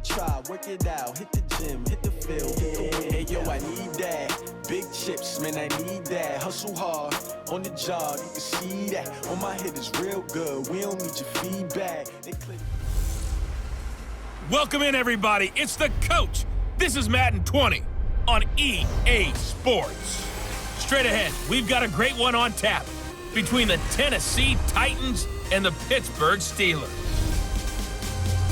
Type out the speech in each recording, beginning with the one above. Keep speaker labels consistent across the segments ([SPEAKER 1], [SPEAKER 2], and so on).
[SPEAKER 1] try, work it out, hit the gym, hit the field. Hey, yo, I need that. Big chips, man, I need that. Hustle hard, on the job, you can see that. On my head is real good, we don't need your feedback.
[SPEAKER 2] Welcome in, everybody. It's the coach. This is Madden 20 on EA Sports. Straight ahead, we've got a great one on tap between the Tennessee Titans and the Pittsburgh Steelers.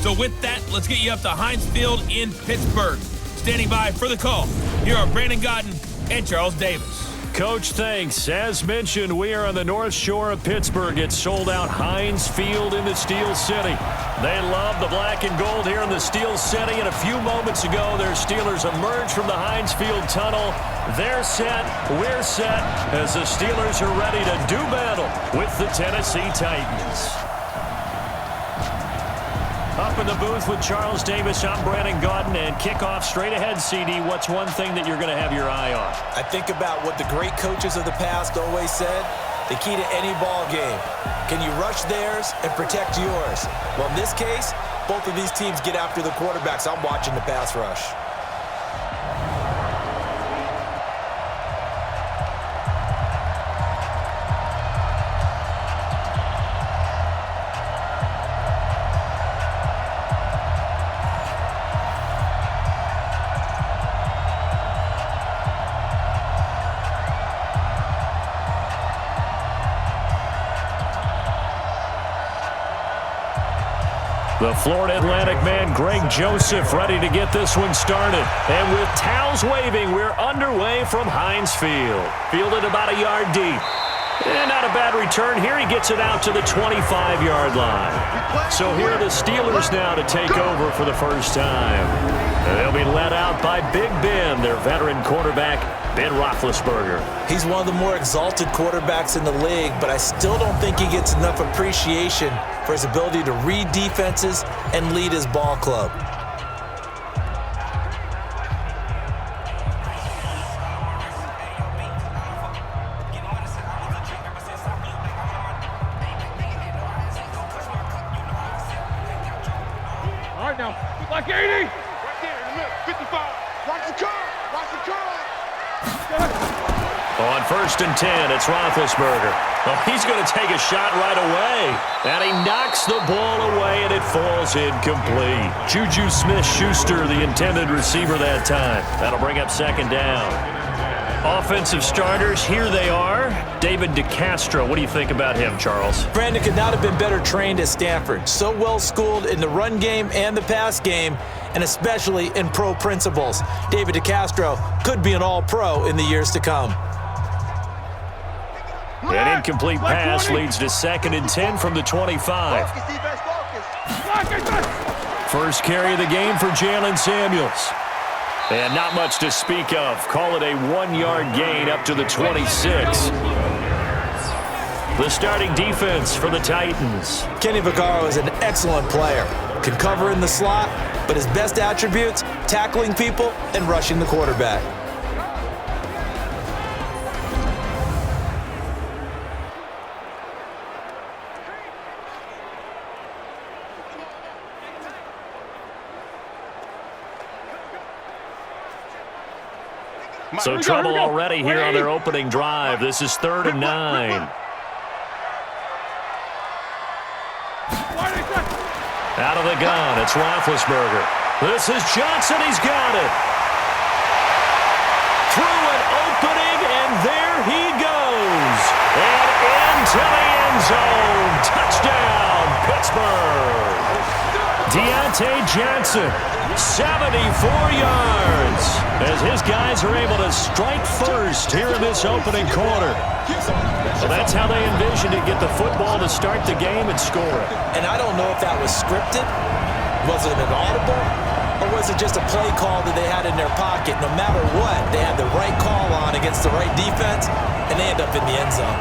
[SPEAKER 2] So with that, let's get you up to Heinz Field in Pittsburgh. Standing by for the call, here are Brandon Godden and Charles Davis.
[SPEAKER 3] Coach, thanks. As mentioned, we are on the North Shore of Pittsburgh. It's sold out Heinz Field in the Steel City. They love the black and gold here in the Steel City. And a few moments ago, their Steelers emerged from the Heinz Field tunnel. They're set, we're set, as the Steelers are ready to do battle with the Tennessee Titans. Up in the booth with Charles Davis, I'm Brandon Godden, and kickoff straight ahead, CD. What's one thing that you're going to have your eye on?
[SPEAKER 4] I think about what the great coaches of the past always said. The key to any ball game. Can you rush theirs and protect yours? Well, in this case, both of these teams get after the quarterbacks. I'm watching the pass rush.
[SPEAKER 3] The Florida Atlantic man, Greg Joseph, ready to get this one started. And with towels waving, we're underway from Heinz Field. Fielded about a yard deep. And not a bad return here. He gets it out to the 25-yard line. So here are the Steelers now to take over for the first time. And they'll be led out by Big Ben, their veteran quarterback, Ben Roethlisberger.
[SPEAKER 4] He's one of the more exalted quarterbacks in the league, but I still don't think he gets enough appreciation for his ability to read defenses and lead his ball club.
[SPEAKER 5] All right now, like 80. Right there in the middle, 55. Watch the car, watch the car.
[SPEAKER 3] On 1st and 10, it's Roethlisberger. Oh, he's going to take a shot right away. And he knocks the ball away, and it falls incomplete. Juju Smith-Schuster, the intended receiver that time. That'll bring up 2nd down. Offensive starters, here they are. David DeCastro, what do you think about him, Charles?
[SPEAKER 4] Brandon could not have been better trained at Stanford. So well schooled in the run game and the pass game, and especially in pro principles. David DeCastro could be an all-pro in the years to come.
[SPEAKER 3] An incomplete pass leads to 2nd and 10 from the 25. First carry of the game for Jalen Samuels. And not much to speak of. Call it a 1-yard gain up to the 26. The starting defense for the Titans.
[SPEAKER 4] Kenny Vaccaro is an excellent player. Can cover in the slot, but his best attributes, tackling people and rushing the quarterback.
[SPEAKER 3] So trouble already here on their opening drive. This is 3rd and 9. Out of the gun, it's Roethlisberger. This is Johnson, he's got it. Through an opening, and there he goes. And into the end zone. Touchdown, Pittsburgh. Deontay Johnson, 74 yards, as his guys are able to strike first here in this opening quarter. So that's how they envisioned it, get the football to start the game and score it.
[SPEAKER 4] And I don't know if that was scripted, was it an audible, or was it just a play call that they had in their pocket? No matter what, they had the right call on against the right defense, and they end up in the end zone.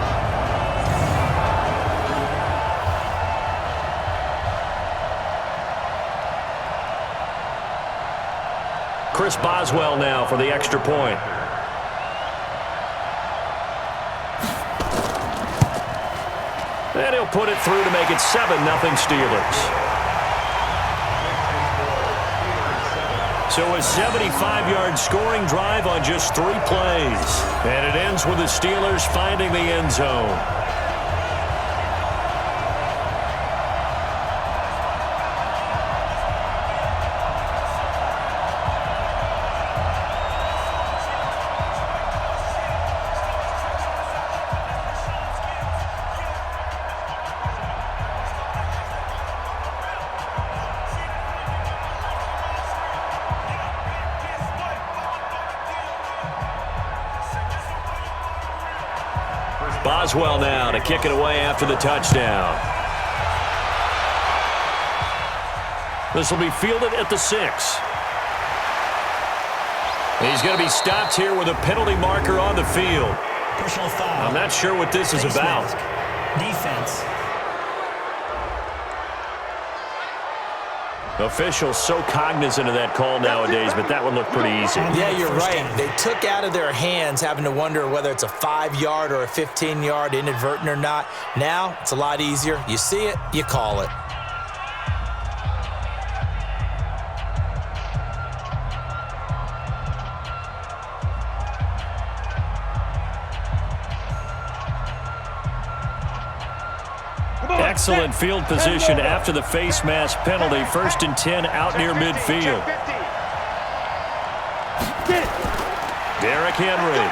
[SPEAKER 3] Chris Boswell now for the extra point. And he'll put it through to make it 7-0 Steelers. So a 75-yard scoring drive on just 3 plays. And it ends with the Steelers finding the end zone. Boswell now to kick it away after the touchdown. This will be fielded at the 6. He's going to be stopped here with a penalty marker on the field.
[SPEAKER 6] Personal foul.
[SPEAKER 3] I'm not sure what this is about.
[SPEAKER 6] Defense.
[SPEAKER 3] Officials so cognizant of that call nowadays, but that one looked pretty easy.
[SPEAKER 4] Yeah, you're right. They took out of their hands having to wonder whether it's a 5-yard or a 15-yard inadvertent or not. Now, it's a lot easier. You see it, you call it.
[SPEAKER 3] Excellent field position after the face mask penalty. 1st and 10 out near midfield. Derrick Henry.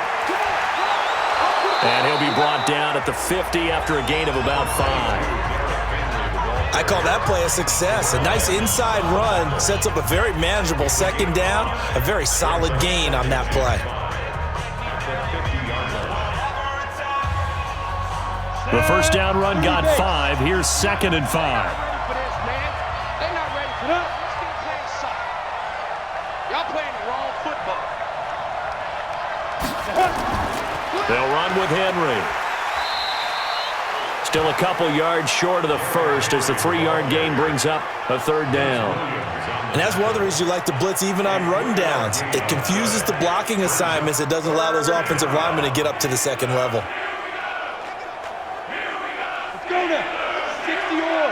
[SPEAKER 3] And he'll be brought down at the 50 after a gain of about 5.
[SPEAKER 4] I call that play a success. A nice inside run sets up a very manageable 2nd down. A very solid gain on that play.
[SPEAKER 3] The 1st down run got 5. Here's 2nd and 5.
[SPEAKER 5] They're not ready for that. Still playing soccer. Y'all playing the wrong football.
[SPEAKER 3] They'll run with Henry. Still a couple yards short of the 1st as the 3-yard gain brings up a 3rd down.
[SPEAKER 4] And that's one of the reasons you like to blitz even on run downs. It confuses the blocking assignments. It doesn't allow those offensive linemen to get up to the 2nd level.
[SPEAKER 5] Go there. 60 or.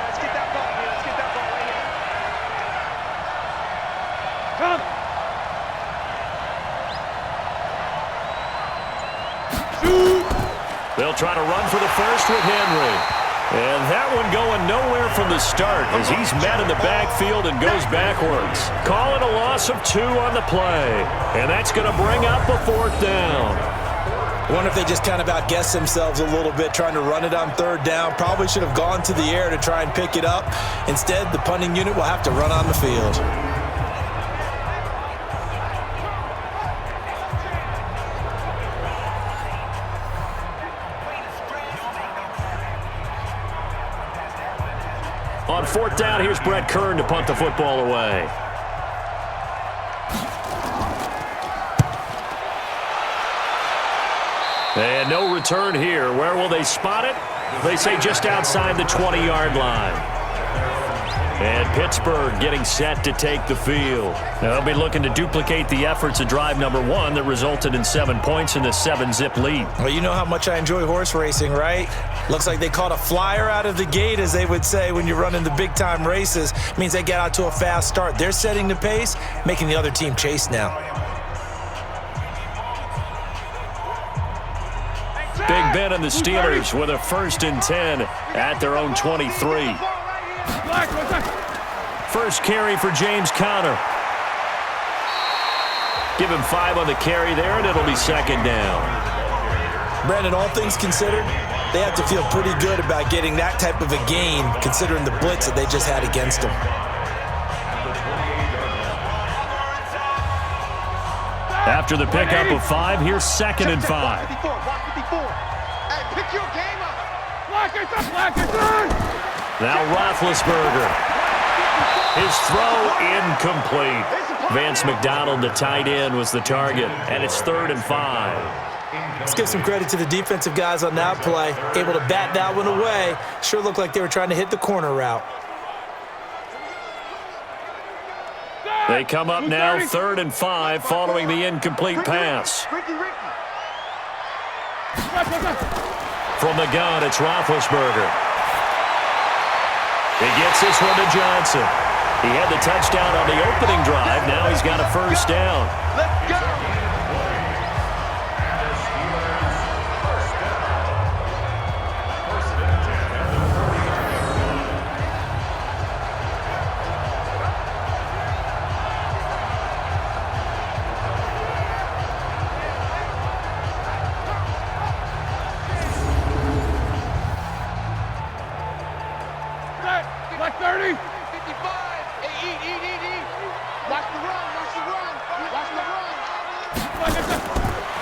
[SPEAKER 5] Let's get that ball here. Let's get that ball right here. Come. Shoot.
[SPEAKER 3] They'll try to run for the 1st with Henry. And that one going nowhere from the start as he's met in the backfield and goes backwards. Call it a loss of 2 on the play. And that's going to bring up a 4th down.
[SPEAKER 4] I wonder if they just kind of outguessed themselves a little bit trying to run it on 3rd down. Probably should have gone to the air to try and pick it up. Instead, the punting unit will have to run on the field.
[SPEAKER 3] On 4th down, here's Brett Kern to punt the football away. And no return here. Where will they spot it? They say just outside the 20-yard line. And Pittsburgh getting set to take the field. They'll be looking to duplicate the efforts of drive number 1 that resulted in 7 points in the 7-zip lead.
[SPEAKER 4] Well, you know how much I enjoy horse racing, right? Looks like they caught a flyer out of the gate, as they would say when you're running the big-time races. It means they get out to a fast start. They're setting the pace, making the other team chase now.
[SPEAKER 3] Big Ben and the Steelers with a 1st and 10 at their own 23. First carry for James Conner. Give him 5 on the carry there, and it'll be 2nd down.
[SPEAKER 4] Brandon, all things considered, they have to feel pretty good about getting that type of a gain, considering the blitz that they just had against them.
[SPEAKER 3] After the pickup of 5, here's 2nd and 5.
[SPEAKER 5] Hey, pick your game up.
[SPEAKER 3] Now Roethlisberger. His throw incomplete. Vance McDonald, the tight end, was the target, and it's 3rd and 5.
[SPEAKER 4] Let's give some credit to the defensive guys on that play. Able to bat that one away. Sure looked like they were trying to hit the corner route.
[SPEAKER 3] They come up now 3rd and 5 following the incomplete pass. From the gun, it's Roethlisberger. He gets this one to Johnson. He had the touchdown on the opening drive. Now he's got a first down.
[SPEAKER 5] Let's go. Like 30, 55. Hey, eat. Watch the run.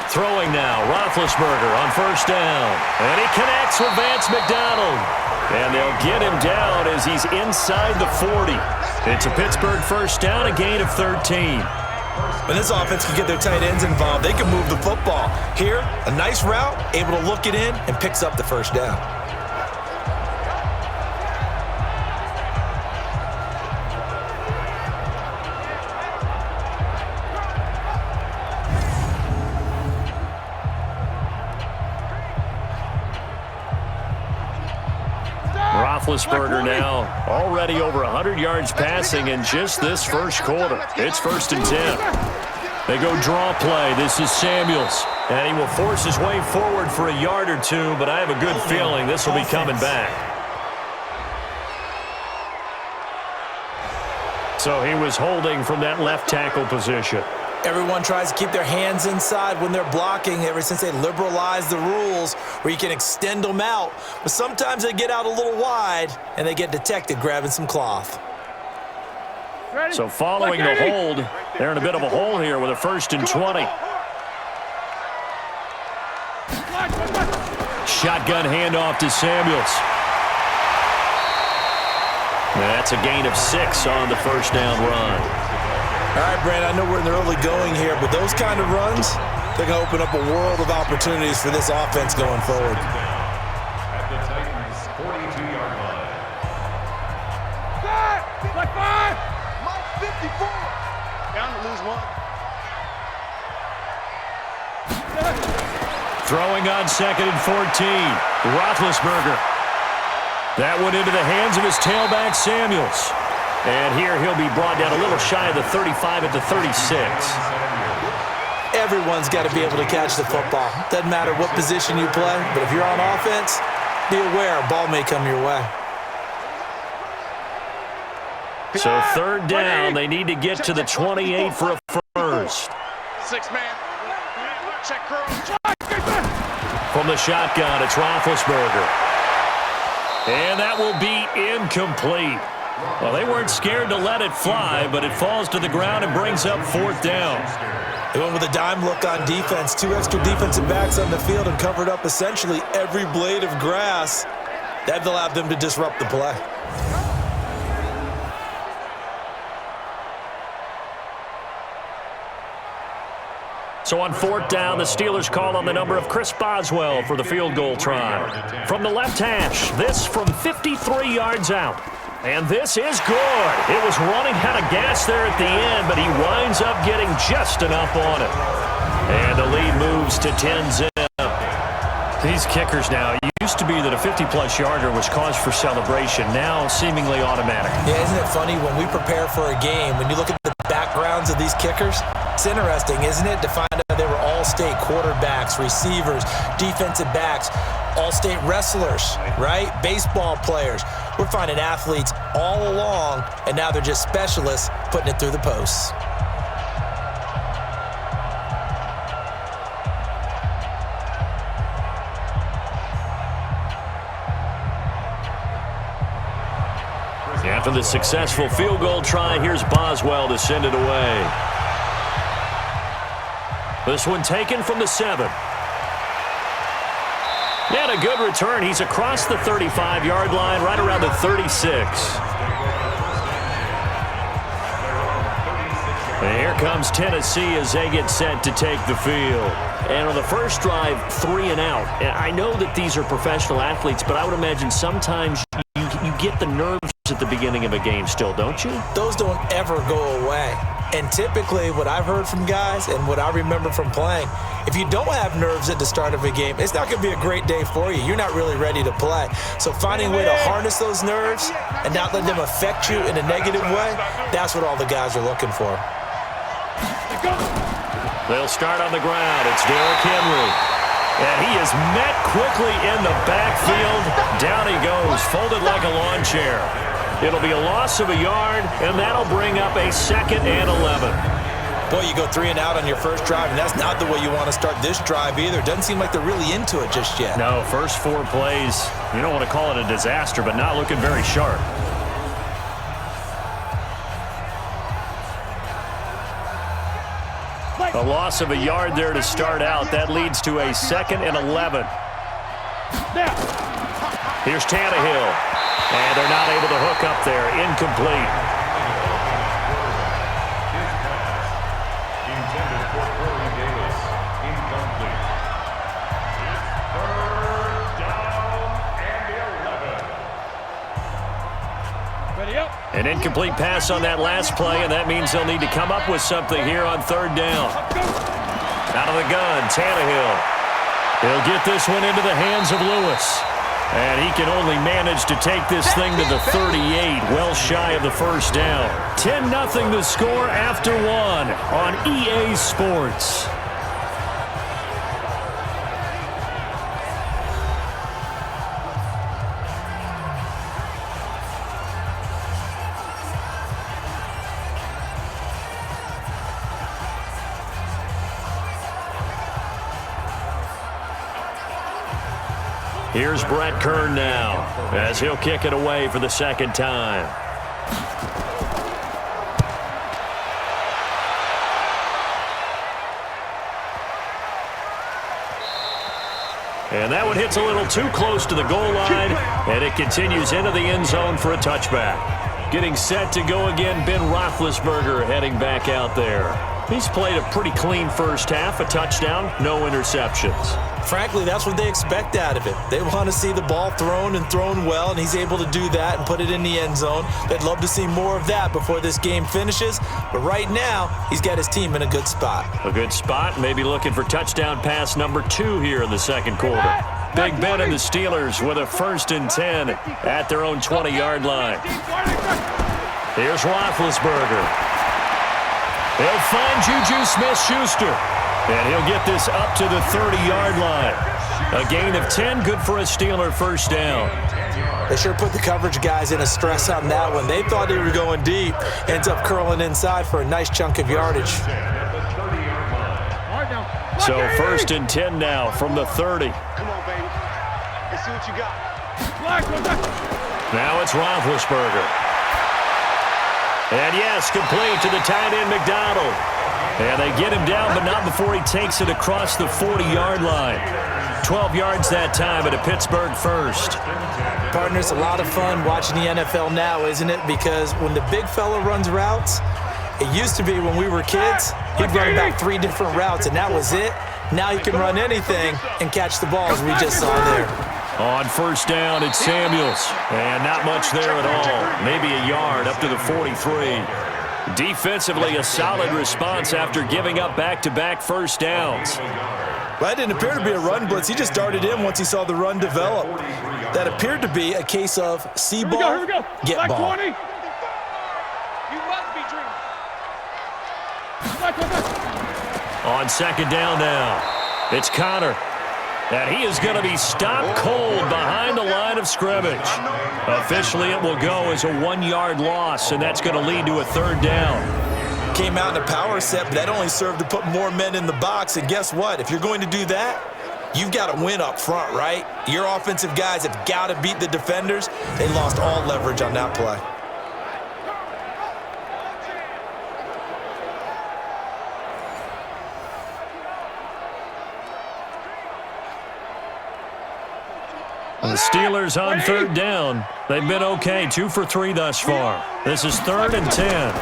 [SPEAKER 3] Throwing now, Roethlisberger on first down. And he connects with Vance McDonald. And they'll get him down as he's inside the 40. It's a Pittsburgh first down, a gain of 13.
[SPEAKER 4] When this offense can get their tight ends involved, they can move the football. Here, a nice route, able to look it in, and picks up the first down.
[SPEAKER 3] Roethlisberger now already over 100 yards passing in just this first quarter. It's 1st and 10. They go draw play. This is Samuels. And he will force his way forward for a yard or two, but I have a good feeling this will be coming back. So he was holding from that left tackle position.
[SPEAKER 4] Everyone tries to keep their hands inside when they're blocking ever since they liberalized the rules where you can extend them out. But sometimes they get out a little wide and they get detected grabbing some cloth.
[SPEAKER 3] So following the hold, they're in a bit of a hole here with a 1st and 20. Shotgun handoff to Samuels. And that's a gain of 6 on the first down run.
[SPEAKER 4] All right, Brand, I know we're in the early going here, but those kind of runs, they're going to open up a world of opportunities for this offense going forward.
[SPEAKER 7] At the Titans' 42-yard line.
[SPEAKER 5] Like 5. Mike 54. Down to lose 1.
[SPEAKER 3] Throwing on 2nd and 14. Roethlisberger. That went into the hands of his tailback, Samuels. And here he'll be brought down a little shy of the 35 at the 36.
[SPEAKER 4] Everyone's got to be able to catch the football. Doesn't matter what position you play, but if you're on offense, be aware a ball may come your way.
[SPEAKER 3] So 3rd down, they need to get to the 28 for a first.
[SPEAKER 5] 6-man. Check curl.
[SPEAKER 3] From the shotgun, it's Roethlisberger. And that will be incomplete. Well, they weren't scared to let it fly, but it falls to the ground and brings up 4th down.
[SPEAKER 4] They went with a dime look on defense. 2 extra defensive backs on the field and covered up essentially every blade of grass. That allowed them to disrupt the play.
[SPEAKER 3] So on 4th down, the Steelers call on the number of Chris Boswell for the field goal try. From the left hash, this from 53 yards out. And this is good. It was running out of gas there at the end, but he winds up getting just enough on it. And the lead moves to 10-zip. These kickers now, it used to be that a 50-plus yarder was cause for celebration, now seemingly automatic.
[SPEAKER 4] Yeah, isn't it funny when we prepare for a game, when you look at the backgrounds of these kickers, it's interesting, isn't it, to find out they were all-state quarterbacks, receivers, defensive backs, all-state wrestlers, right? Baseball players. We're finding athletes all along, and now they're just specialists putting it through the posts.
[SPEAKER 3] After the successful field goal try, here's Boswell to send it away. This one taken from the 7. And a good return. He's across the 35-yard line, right around the 36. And here comes Tennessee as they get set to take the field. And on the first drive, 3 and out. And I know that these are professional athletes, but I would imagine sometimes you get the nerves at the beginning of a game still, don't you?
[SPEAKER 4] Those don't ever go away. And typically what I've heard from guys and what I remember from playing, if you don't have nerves at the start of a game, it's not going to be a great day for you. You're not really ready to play. So finding a way to harness those nerves and not let them affect you in a negative way, that's what all the guys are looking for.
[SPEAKER 3] They'll start on the ground. It's Derrick Henry. And he is met quickly in the backfield. Down he goes, folded like a lawn chair. It'll be a loss of a yard, and that'll bring up a 2nd and 11.
[SPEAKER 4] Boy, you go 3 and out on your first drive, and that's not the way you want to start this drive either. Doesn't seem like they're really into it just yet.
[SPEAKER 3] No, first 4 plays, you don't want to call it a disaster, but not looking very sharp. A loss of a yard there to start out. That leads to a 2nd and 11. Here's Tannehill. And they're not able to hook up there. Incomplete.
[SPEAKER 7] Intended for Corey Davis. Incomplete. It's 3rd down and 11.
[SPEAKER 5] Ready up.
[SPEAKER 3] An incomplete pass on that last play, and that means they'll need to come up with something here on 3rd down. Out of the gun, Tannehill. He'll get this one into the hands of Lewis. And he can only manage to take this thing to the 38, well shy of the first down. 10-0 the score after 1 on EA Sports. Here's Brett Kern now, as he'll kick it away for the 2nd time. And that one hits a little too close to the goal line, and it continues into the end zone for a touchback. Getting set to go again, Ben Roethlisberger heading back out there. He's played a pretty clean first half, a touchdown, no interceptions.
[SPEAKER 4] Frankly, that's what they expect out of it. They want to see the ball thrown and thrown well, and he's able to do that and put it in the end zone. They'd love to see more of that before this game finishes, but right now, he's got his team in a good spot.
[SPEAKER 3] A good spot, maybe looking for touchdown pass number 2 here in the 2nd quarter. Big Ben and the Steelers with a 1st and 10 at their own 20-yard line. Here's Roethlisberger. They'll find Juju Smith-Schuster, and he'll get this up to the 30-yard line. A gain of 10, good for a Steeler first down.
[SPEAKER 4] They sure put the coverage guys in a stress on that one. They thought they were going deep. Ends up curling inside for a nice chunk of yardage.
[SPEAKER 3] So 1st and 10 now from the 30.
[SPEAKER 5] Come on, baby. Let's see what you got.
[SPEAKER 3] Now it's Roethlisberger. And yes, complete to the tight end McDonald. And they get him down, but not before he takes it across the 40-yard line. 12 yards that time at a Pittsburgh 1st.
[SPEAKER 4] Partners, a lot of fun watching the NFL now, isn't it? Because when the big fella runs routes, it used to be when we were kids, he'd run about 3 different routes, and that was it. Now he can run anything and catch the ball, as we just saw there.
[SPEAKER 3] On 1st down, it's Samuels. And not much there at all. Maybe a yard up to the 43. Defensively, a solid response after giving up back-to-back first downs.
[SPEAKER 4] Well, that didn't appear to be a run blitz. He just darted in once he saw the run develop. That appeared to be a case of see ball, get ball.
[SPEAKER 5] 20. You must be dreaming.
[SPEAKER 3] On 2nd down now, it's Connor. And he is going to be stopped cold behind the line of scrimmage. Officially, it will go as a 1-yard loss, and that's going to lead to a 3rd down.
[SPEAKER 4] Came out in a power set, but that only served to put more men in the box. And guess what? If you're going to do that, you've got to win up front, right? Your offensive guys have got to beat the defenders. They lost all leverage on that play.
[SPEAKER 3] The Steelers on 3rd down. They've been okay, 2 for 3 thus far. This is 3rd and 10.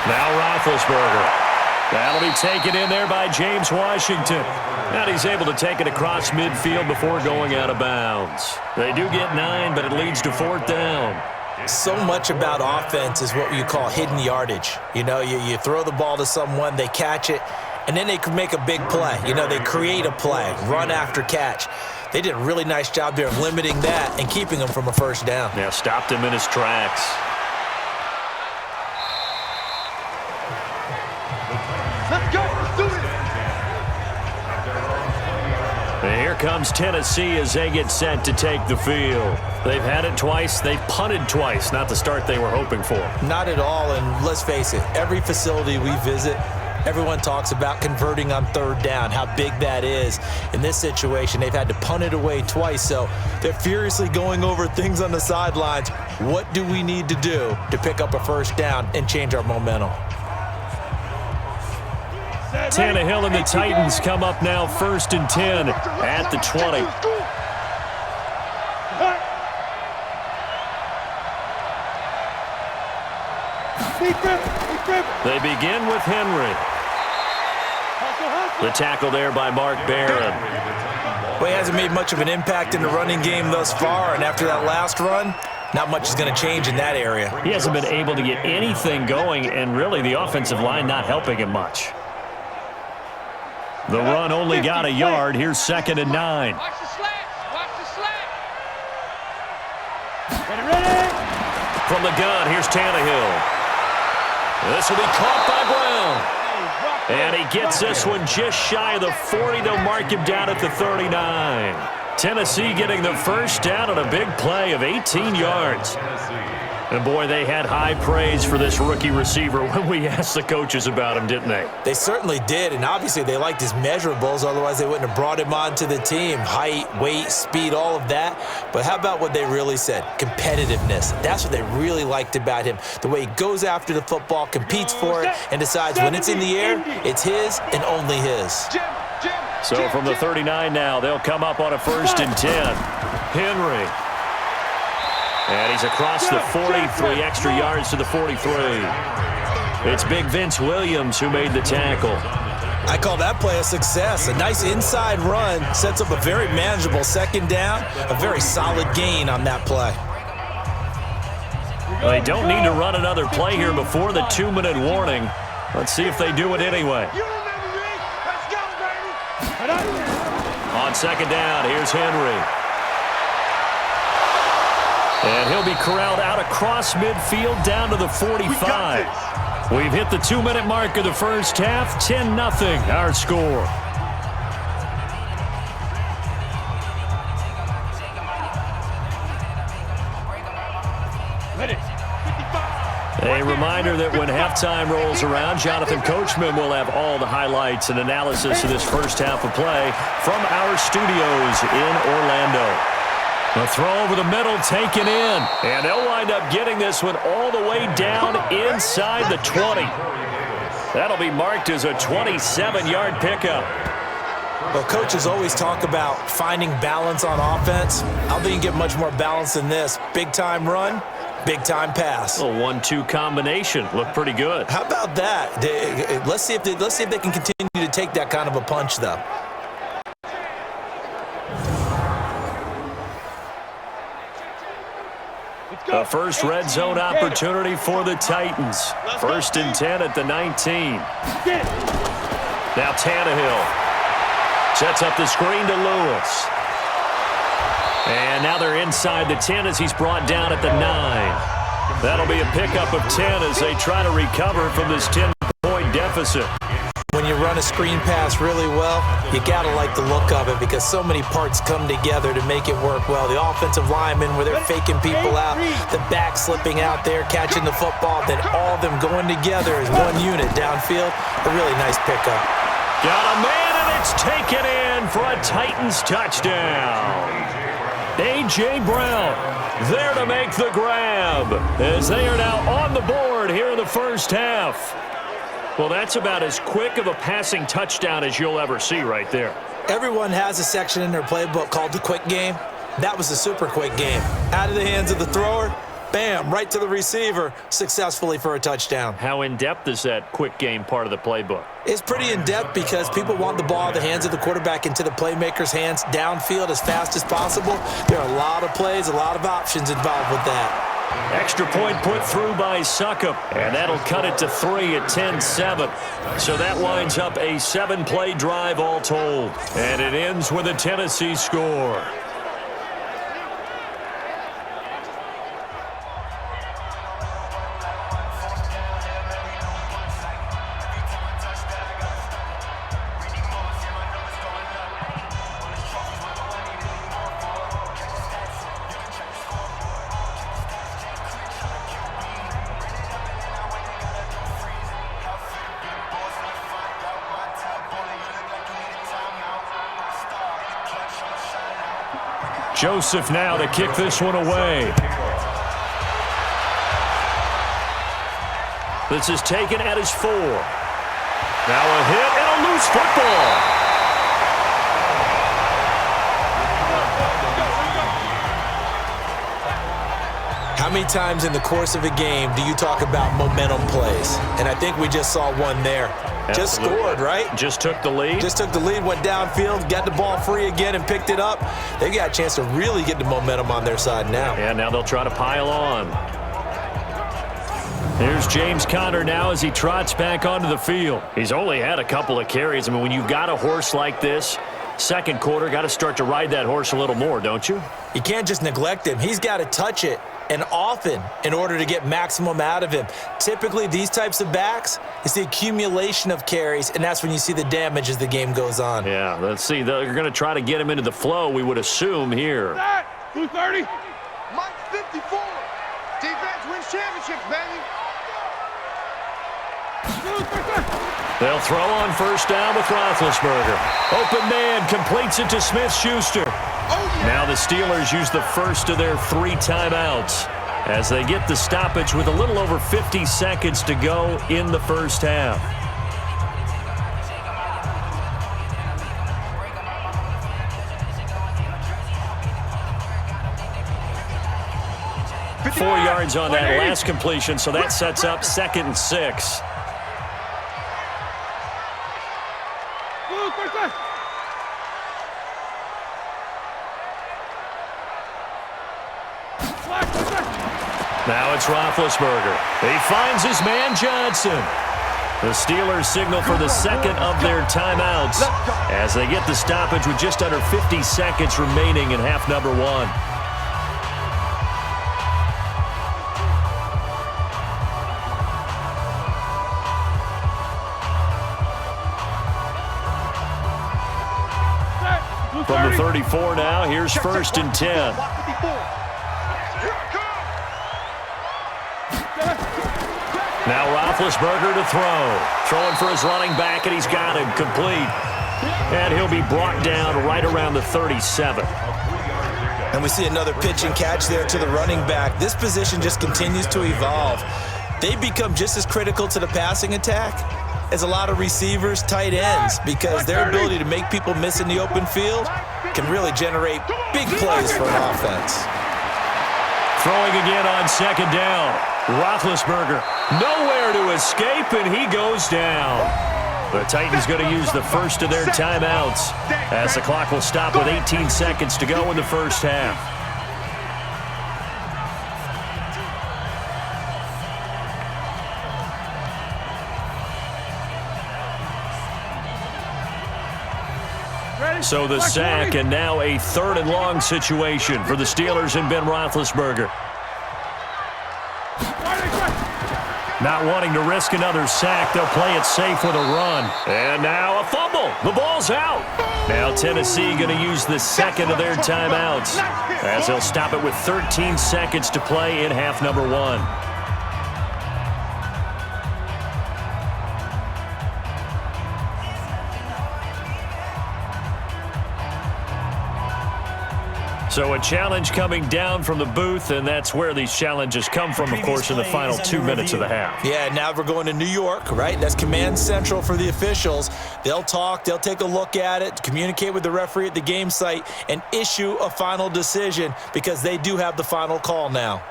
[SPEAKER 3] Now Roethlisberger. That'll be taken in there by James Washington. And he's able to take it across midfield before going out of bounds. They do get 9, but it leads to 4th down.
[SPEAKER 4] So much about offense is what you call hidden yardage. You know, you throw the ball to someone, they catch it, and then they can make a big play. You know, they create a play, run after catch. They did a really nice job there of limiting that and keeping him from a first down.
[SPEAKER 3] Yeah, stopped him in his tracks.
[SPEAKER 5] Let's go. Let's do it.
[SPEAKER 3] And here comes Tennessee as they get set to take the field. They've had it twice. They've punted twice. Not the start they were hoping for.
[SPEAKER 4] Not at all, and let's face it, every facility we visit, everyone talks about converting on third down, how big that is. In this situation, they've had to punt it away twice, so they're furiously going over things on the sidelines. What do we need to do to pick up a first down and change our momentum?
[SPEAKER 3] Tannehill and the Titans come up now 1st and 10 at the 20. They begin with Henry. The tackle there by Mark Barron.
[SPEAKER 4] Well, he hasn't made much of an impact in the running game thus far, and after that last run, not much is going to change in that area.
[SPEAKER 3] He hasn't been able to get anything going, and really the offensive line not helping him much. The run only got a yard. Here's 2nd and 9.
[SPEAKER 5] Watch the slats. Watch the slats.
[SPEAKER 7] Ready.
[SPEAKER 3] From the gun, here's Tannehill. This will be caught by Brown. And he gets this one just shy of the 40. They'll mark him down at the 39. Tennessee getting the first down on a big play of 18 yards. And, boy, they had high praise for this rookie receiver when we asked the coaches about him, didn't they?
[SPEAKER 4] They certainly did, and obviously they liked his measurables. Otherwise, they wouldn't have brought him onto the team. Height, weight, speed, all of that. But how about what they really said? Competitiveness. That's what they really liked about him. The way he goes after the football, competes for it, and decides when it's in the air, it's his and only his.
[SPEAKER 3] So from the 39 now, they'll come up on a 1st and 10. Henry. And he's across the 40, 3 extra yards to the 43. It's Big Vince Williams who made the tackle.
[SPEAKER 4] I call that play a success. A nice inside run sets up a very manageable 2nd down, a very solid gain on that play.
[SPEAKER 3] Well, they don't need to run another play here before the 2-minute warning. Let's see if they do it anyway. On 2nd down, here's Henry. And he'll be corralled out across midfield down to the 45. We've hit the 2-minute mark of the first half. 10-0 our score. A reminder that when halftime rolls around, Jonathan Coachman will have all the highlights and analysis of this first half of play from our studios in Orlando. The throw over the middle taken in, and they'll wind up getting this one all the way down inside the 20. That'll be marked as a 27-yard pickup.
[SPEAKER 4] Well, coaches always talk about finding balance on offense. I don't think you get much more balance than this. Big-time run, big-time pass.
[SPEAKER 3] A 1-2 combination. Looked pretty good.
[SPEAKER 4] How about that? Let's see if they can continue to take that kind of a punch, though.
[SPEAKER 3] The first red zone opportunity for the Titans. 1st and 10 at the 19. Now Tannehill sets up the screen to Lewis. And now they're inside the 10 as he's brought down at the 9. That'll be a pickup of 10 as they try to recover from this 10-point deficit.
[SPEAKER 4] When you run a screen pass really well, you got to like the look of it because so many parts come together to make it work well. The offensive linemen where they're faking people out, the back slipping out there, catching the football, then all of them going together as one unit downfield. A really nice pickup.
[SPEAKER 3] Got a man, and it's taken in for a Titans touchdown. A.J. Brown there to make the grab as they are now on the board here in the first half. Well, that's about as quick of a passing touchdown as you'll ever see right there.
[SPEAKER 4] Everyone has a section in their playbook called the quick game. That was a super quick game. Out of the hands of the thrower, bam, right to the receiver, successfully for a touchdown.
[SPEAKER 3] How in-depth is that quick game part of the playbook?
[SPEAKER 4] It's pretty in-depth because people want the ball in the hands of the quarterback into the playmaker's hands downfield as fast as possible. There are a lot of plays, a lot of options involved with that.
[SPEAKER 3] Extra point put through by Succop, and that'll cut it to 3 at 10-7. So that winds up a 7-play drive all told, and it ends with a Tennessee score. Joseph now to kick this one away. This is taken at his 4. Now a hit and a loose football.
[SPEAKER 4] How many times in the course of a game do you talk about momentum plays? And I think we just saw one there. Just scored, right?
[SPEAKER 3] Just took the lead.
[SPEAKER 4] Just took the lead, went downfield, got the ball free again and picked it up. They got a chance to really get the momentum on their side now.
[SPEAKER 3] Yeah, now they'll try to pile on. Here's James Conner now as he trots back onto the field. He's only had a couple of carries. I mean, when you've got a horse like this, second quarter, got to start to ride that horse a little more, don't you?
[SPEAKER 4] You can't just neglect him. He's got to touch it, and often, in order to get maximum out of him. Typically, these types of backs, it's the accumulation of carries, and that's when you see the damage as the game goes on.
[SPEAKER 3] Yeah, let's see. They're going to try to get him into the flow, we would assume here.
[SPEAKER 5] 230. Mike 54. Defense wins championships, baby.
[SPEAKER 3] They'll throw on first down with Roethlisberger. Open man completes it to Smith-Schuster. Now the Steelers use the first of their 3 timeouts as they get the stoppage with a little over 50 seconds to go in the first half. Four yards on that last completion, so that sets up 2nd and 6. Now it's Roethlisberger. He finds his man Johnson. The Steelers signal for the second of their timeouts as they get the stoppage with just under 50 seconds remaining in half number 1. From the 34 now, here's 1st and 10. Now Roethlisberger to throw. Throwing for his running back, and he's got him complete. And he'll be brought down right around the 37.
[SPEAKER 4] And we see another pitch and catch there to the running back. This position just continues to evolve. They become just as critical to the passing attack as a lot of receivers, tight ends, because their ability to make people miss in the open field can really generate big plays for an offense.
[SPEAKER 3] Throwing again on 2nd down. Roethlisberger nowhere to escape, and he goes down. The Titans going to use the first of their timeouts as the clock will stop with 18 seconds to go in the first half. So the sack, and now a 3rd and long situation for the Steelers and Ben Roethlisberger. Not wanting to risk another sack, they'll play it safe with a run. And now a fumble. The ball's out. Now Tennessee going to use the second of their timeouts as they'll stop it with 13 seconds to play in half number 1. So a challenge coming down from the booth, and that's where these challenges come from, of course, in the final 2 minutes of the half.
[SPEAKER 4] Yeah, now we're going to New York, right? That's command central for the officials. They'll talk, they'll take a look at it, communicate with the referee at the game site, and issue a final decision because they do have the final call now.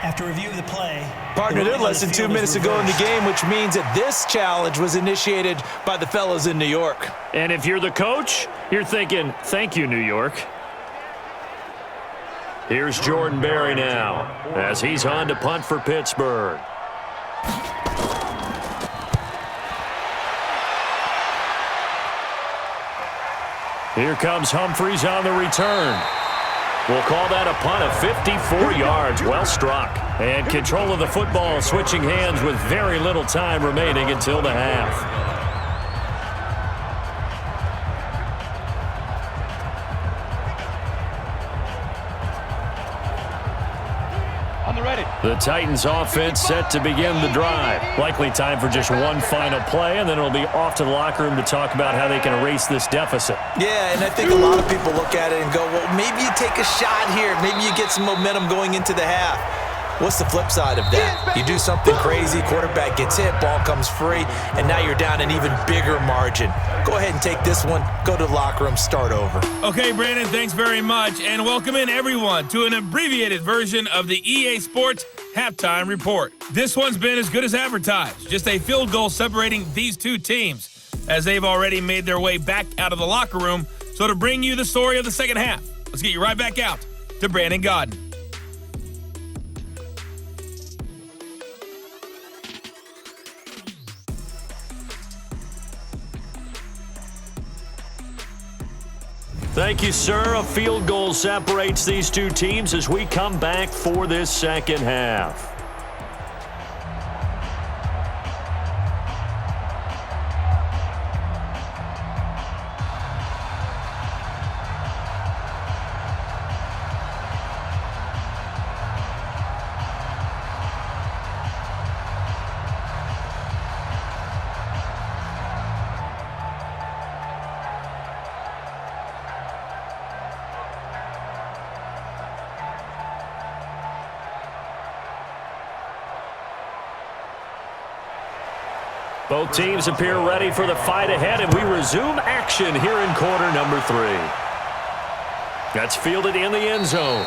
[SPEAKER 6] After review of the play,
[SPEAKER 4] Partner, they're less than 2 minutes to go in the game, which means that this challenge was initiated by the fellas in New York.
[SPEAKER 3] And if you're the coach, you're thinking, thank you, New York. Here's Jordan Berry now as he's on to punt for Pittsburgh. Here comes Humphries on the return. We'll call that a punt of 54 yards. Well struck. And control of the football switching hands with very little time remaining until the half. The Titans offense set to begin the drive. Likely time for just one final play, and then it'll be off to the locker room to talk about how they can erase this deficit.
[SPEAKER 4] Yeah, and I think a lot of people look at it and go, well, maybe you take a shot here. Maybe you get some momentum going into the half. What's the flip side of that? You do something crazy, quarterback gets hit, ball comes free, and now you're down an even bigger margin. Go ahead and take this one, go to the locker room, start over.
[SPEAKER 2] Okay, Brandon, thanks very much, and welcome in everyone to an abbreviated version of the EA Sports Halftime Report. This one's been as good as advertised, just a field goal separating these two teams, as they've already made their way back out of the locker room. So to bring you the story of the second half, let's get you right back out to Brandon Godden.
[SPEAKER 3] Thank you, sir. A field goal separates these two teams as we come back for this second half. Both teams appear ready for the fight ahead, and we resume action here in quarter number 3. That's fielded in the end zone.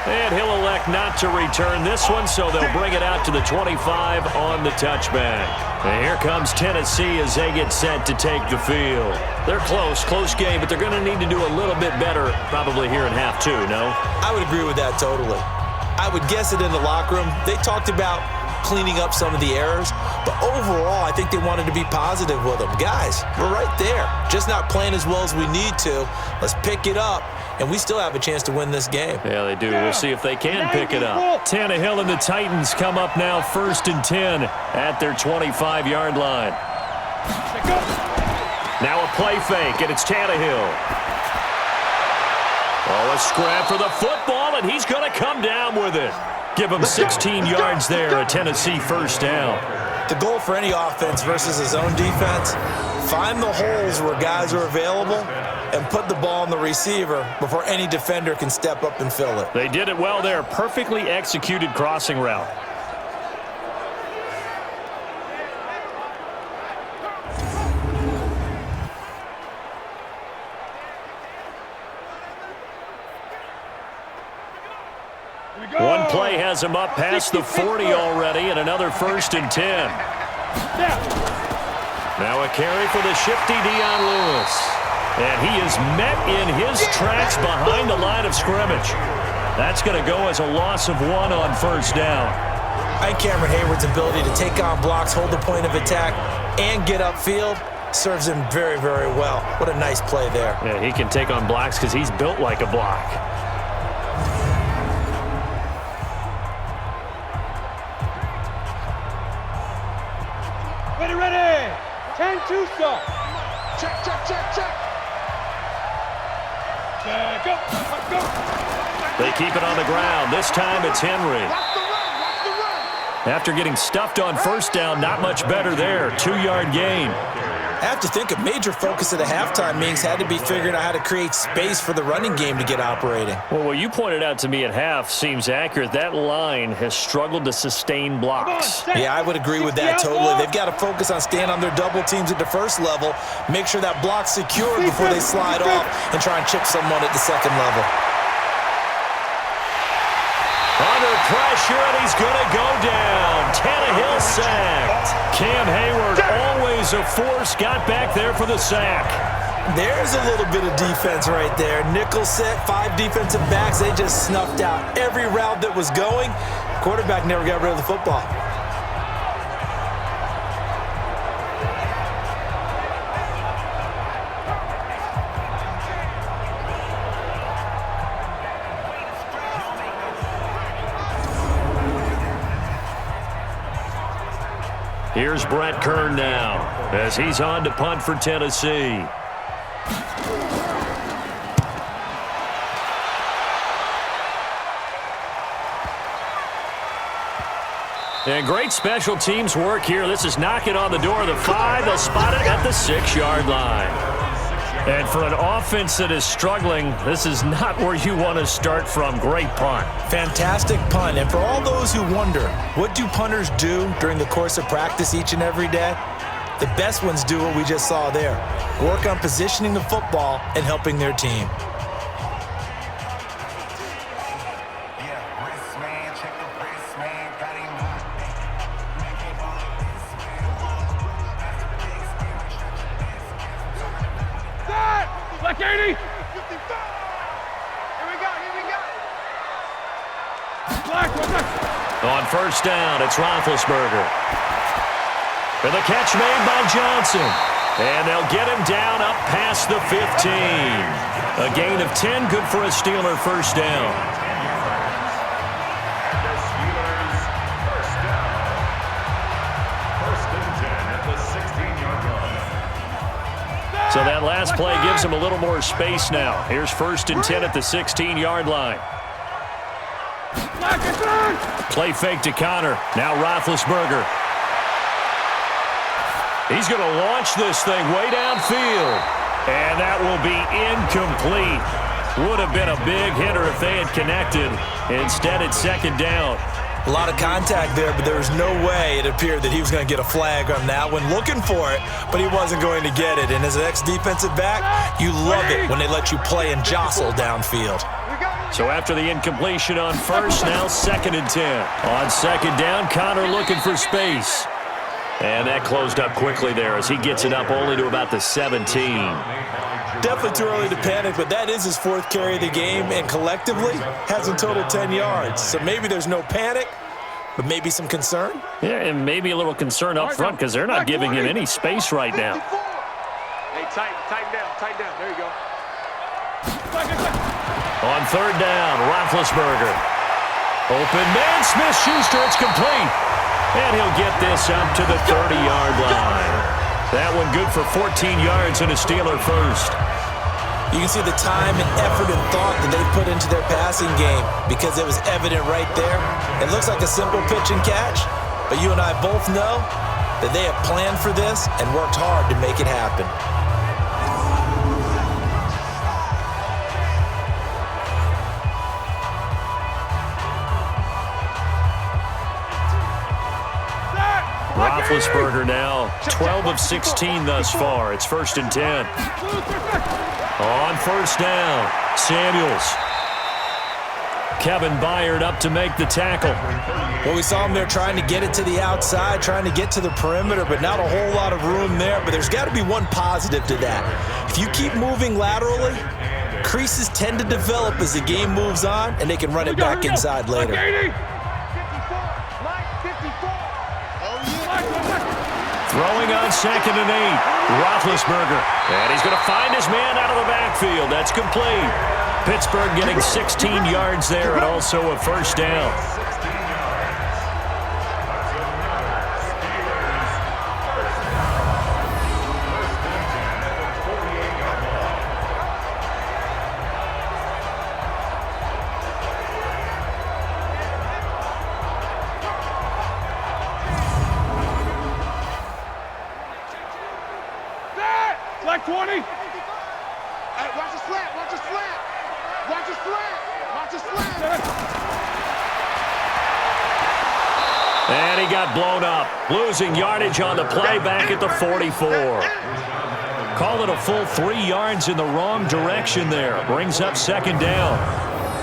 [SPEAKER 3] And he'll elect not to return this one, so they'll bring it out to the 25 on the touchback. And here comes Tennessee as they get set to take the field. They're close game, but they're going to need to do a little bit better probably here in half 2, no?
[SPEAKER 4] I would agree with that totally. I would guess it in the locker room. They talked about cleaning up some of the errors, but overall, I think they wanted to be positive with them. Guys, we're right there. Just not playing as well as we need to. Let's pick it up, and we still have a chance to win this game.
[SPEAKER 3] Yeah, they do. We'll see if they can pick it up. Tannehill and the Titans come up now 1st and 10 at their 25-yard line. Now a play fake, and it's Tannehill. Oh, a scrap for the football, and he's going to come down with it. Give him 16 yards there, a Tennessee first down.
[SPEAKER 4] The goal for any offense versus his own defense, find the holes where guys are available and put the ball on the receiver before any defender can step up and fill it.
[SPEAKER 3] They did it well there. Perfectly executed crossing route. One play has him up past the 40 already, and another 1st and 10. Now a carry for the shifty Dion Lewis. And he is met in his tracks behind the line of scrimmage. That's going to go as a loss of 1 on 1st down.
[SPEAKER 4] I think Cameron Hayward's ability to take on blocks, hold the point of attack, and get upfield serves him very, very well. What a nice play there.
[SPEAKER 3] Yeah, he can take on blocks because he's built like a block.
[SPEAKER 5] Ready. 10-2 stop. Check. Go.
[SPEAKER 3] They keep it on the ground. This time it's Henry. After getting stuffed on 1st down, not much better there. 2-yard gain.
[SPEAKER 4] I have to think a major focus of the halftime meetings had to be figuring out how to create space for the running game to get operating.
[SPEAKER 3] Well, what you pointed out to me at half seems accurate. That line has struggled to sustain blocks.
[SPEAKER 4] Yeah, I would agree with that totally. They've got to focus on staying on their double teams at the first level, make sure that block's secured before they slide off and try and chip someone at the second level.
[SPEAKER 3] Under pressure, and he's going to go down. Tannehill sacked. Cam Hayward, always a force, got back there for the sack.
[SPEAKER 4] There's a little bit of defense right there. Nickel set, 5 defensive backs. They just snuffed out every route that was going. Quarterback never got rid of the football.
[SPEAKER 3] Here's Brett Kern now as he's on to punt for Tennessee. And great special teams work here. This is knocking on the door of the 5. They'll spot it at the 6-yard line. And for an offense that is struggling, this is not where you want to start from. Great punt.
[SPEAKER 4] Fantastic punt. And for all those who wonder, what do punters do during the course of practice each and every day? The best ones do what we just saw there. Work on positioning the football and helping their team.
[SPEAKER 5] Black 80! Here we go. Black,
[SPEAKER 3] on first down, it's Roethlisberger. And the catch made by Johnson. And they'll get him down up past the 15. A gain of 10, good for a Steeler first down. So that last play gives him a little more space now. Here's 1st and 10 at the 16-yard line. Play fake to Connor. Now Roethlisberger. He's going to launch this thing way downfield. And that will be incomplete. Would have been a big hitter if they had connected. Instead, it's 2nd down.
[SPEAKER 4] A lot of contact there, but there was no way it appeared that he was going to get a flag on that one. Looking for it, but he wasn't going to get it. And as an ex-defensive back, you love it when they let you play and jostle downfield.
[SPEAKER 3] So after the incompletion on first, now 2nd and 10. On 2nd down, Connor looking for space. And that closed up quickly there as he gets it up only to about the 17.
[SPEAKER 4] Definitely too early to panic, but that is his 4th carry of the game, and collectively has in total 10 yards. So maybe there's no panic, but maybe some concern.
[SPEAKER 3] Yeah, and maybe a little concern up front because they're not giving him any space right now.
[SPEAKER 5] Hey, tighten down. There you go.
[SPEAKER 3] On 3rd down, Roethlisberger. Open man, Smith-Schuster, it's complete. And he'll get this up to the 30-yard line. That one good for 14 yards and a Steeler first.
[SPEAKER 4] You can see the time and effort and thought that they put into their passing game because it was evident right there. It looks like a simple pitch and catch, but you and I both know that they have planned for this and worked hard to make it happen.
[SPEAKER 3] Roethlisberger now 12 of 16 thus far. It's 1st and 10. On first down, Samuels. Kevin Byard up to make the tackle.
[SPEAKER 4] Well, we saw him there trying to get it to the outside, trying to get to the perimeter, but not a whole lot of room there. But there's got to be one positive to that. If you keep moving laterally, creases tend to develop as the game moves on, and they can run it back inside later.
[SPEAKER 3] Throwing on 2nd and 8, Roethlisberger. And he's going to find his man out of the backfield. That's complete. Pittsburgh getting 16 yards there and also a first down.
[SPEAKER 5] Black 20. Hey, watch the slant.
[SPEAKER 3] And he got blown up, losing yardage on the play back at the 44. Call it a full 3 yards in the wrong direction there. Brings up 2nd down.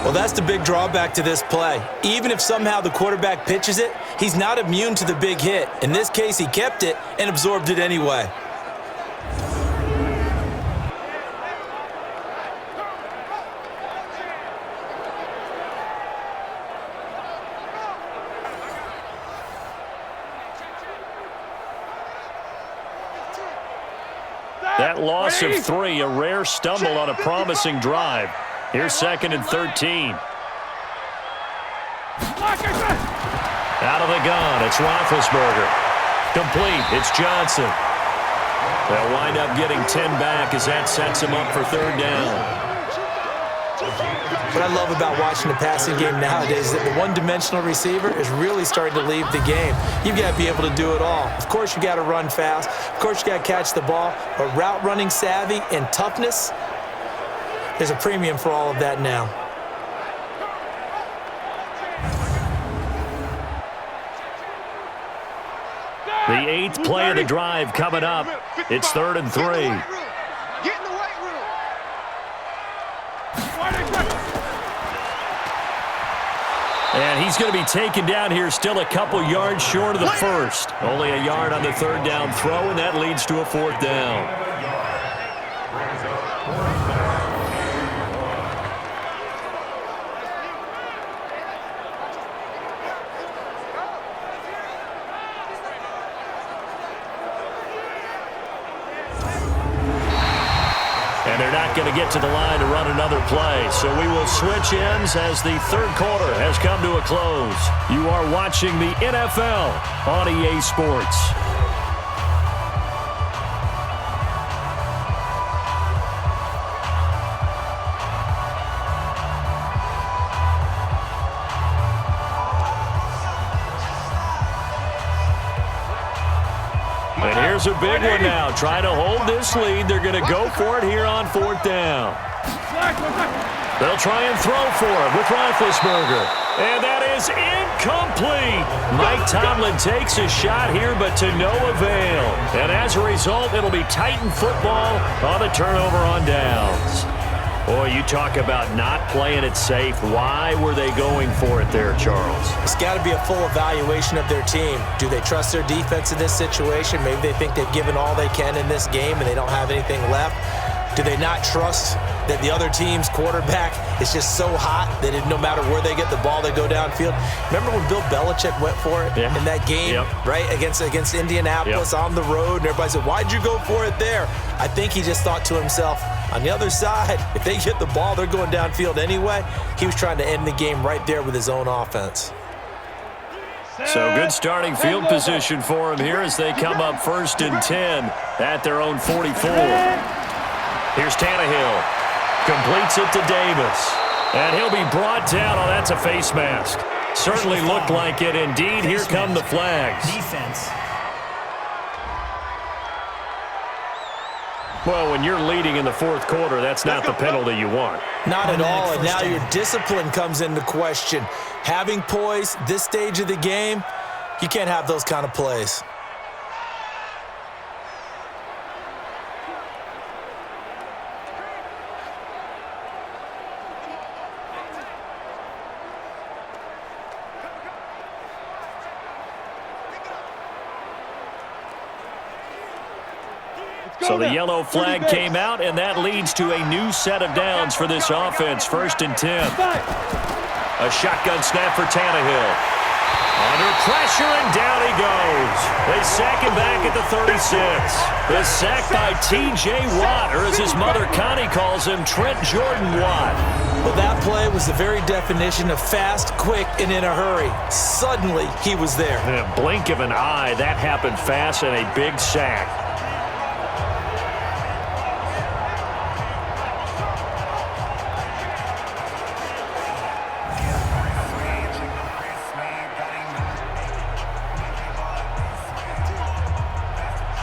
[SPEAKER 4] Well, that's the big drawback to this play. Even if somehow the quarterback pitches it, he's not immune to the big hit. In this case, he kept it and absorbed it anyway.
[SPEAKER 3] That loss of 3, a rare stumble on a promising drive. Here's 2nd and 13. Out of the gun, it's Roethlisberger. Complete, it's Johnson. They'll wind up getting 10 back as that sets him up for 3rd down.
[SPEAKER 4] What I love about watching the passing game nowadays is that the one-dimensional receiver is really starting to leave the game. You've got to be able to do it all. Of course, you got to run fast. Of course, you got to catch the ball. But route running savvy and toughness, there's a premium for all of that now.
[SPEAKER 3] The 8th play of the drive coming up. It's 3rd and 3.
[SPEAKER 5] Get in the weight room.
[SPEAKER 3] And he's going to be taken down here, still a couple yards short of the first. Only a yard on the 3rd down throw, and that leads to a 4th down. And they're not going to get to the line to run another play. So we will switch ends as the 3rd quarter has come to a close. You are watching the NFL on EA Sports. And here's a big one now. Trying to hold this lead. They're going to go for it here on 4th down. They'll try and throw for it with Roethlisberger. And that is incomplete. Mike Tomlin takes a shot here, but to no avail. And as a result, it'll be Titan football on a turnover on downs. Boy, you talk about not playing it safe. Why were they going for it there, Charles?
[SPEAKER 4] It's got to be a full evaluation of their team. Do they trust their defense in this situation? Maybe they think they've given all they can in this game and they don't have anything left. Do they not trust that the other team's quarterback is just so hot that no matter where they get the ball, they go downfield? Remember when Bill Belichick went for it in that game, right, against Indianapolis on the road, and everybody said, why'd you go for it there? I think he just thought to himself, on the other side, if they get the ball, they're going downfield anyway. He was trying to end the game right there with his own offense.
[SPEAKER 3] So good starting field position for him here as they come up 1st and 10 at their own 44. Here's Tannehill. Completes it to Davis. And he'll be brought down. Oh, that's a face mask. Certainly looked like it. Indeed, here come the flags.
[SPEAKER 6] Defense.
[SPEAKER 3] Well, when you're leading in the 4th quarter, that's not the penalty you want.
[SPEAKER 4] Not at all, and now your discipline comes into question. Having poise this stage of the game, you can't have those kind of plays.
[SPEAKER 3] So the yellow flag came out, and that leads to a new set of downs for this offense. 1st and 10. A shotgun snap for Tannehill. Under pressure, and down he goes. They sack him back at the 36. The sack by T.J. Watt, or as his mother Connie calls him, Trent Jordan Watt.
[SPEAKER 4] Well, that play was the very definition of fast, quick, and in a hurry. Suddenly, he was there.
[SPEAKER 3] In a blink of an eye, that happened fast, and a big sack.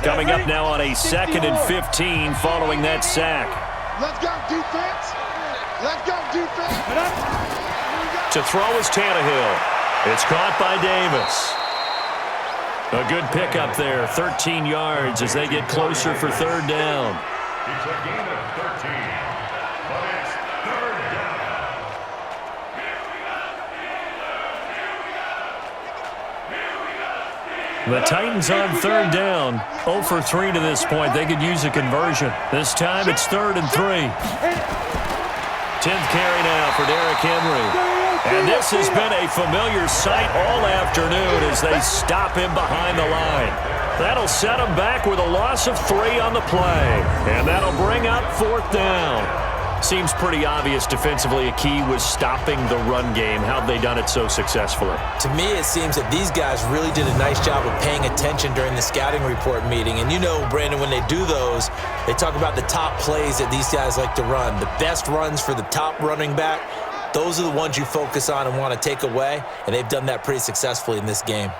[SPEAKER 3] Coming up now on a 2nd and 15 following that sack.
[SPEAKER 5] Let's go, defense. Let's go, defense.
[SPEAKER 3] To throw is Tannehill. It's caught by Davis. A good pickup there, 13 yards as they get closer for 3rd down.
[SPEAKER 7] It's a gain of 13, but it's 3rd down.
[SPEAKER 3] The Titans on third down. 0 for 3 to this point. They could use a conversion. This time it's 3rd and 3. 10th carry now for Derrick Henry. And this has been a familiar sight all afternoon as they stop him behind the line. That'll set him back with a loss of 3 on the play. And that'll bring up 4th down. Seems pretty obvious defensively a key was stopping the run game. How have they done it so successfully?
[SPEAKER 4] To me, it seems that these guys really did a nice job of paying attention during the scouting report meeting. And you know, Brandon, when they do those, they talk about the top plays that these guys like to run. The best runs for the top running back, those are the ones you focus on and want to take away. And they've done that pretty successfully in this game.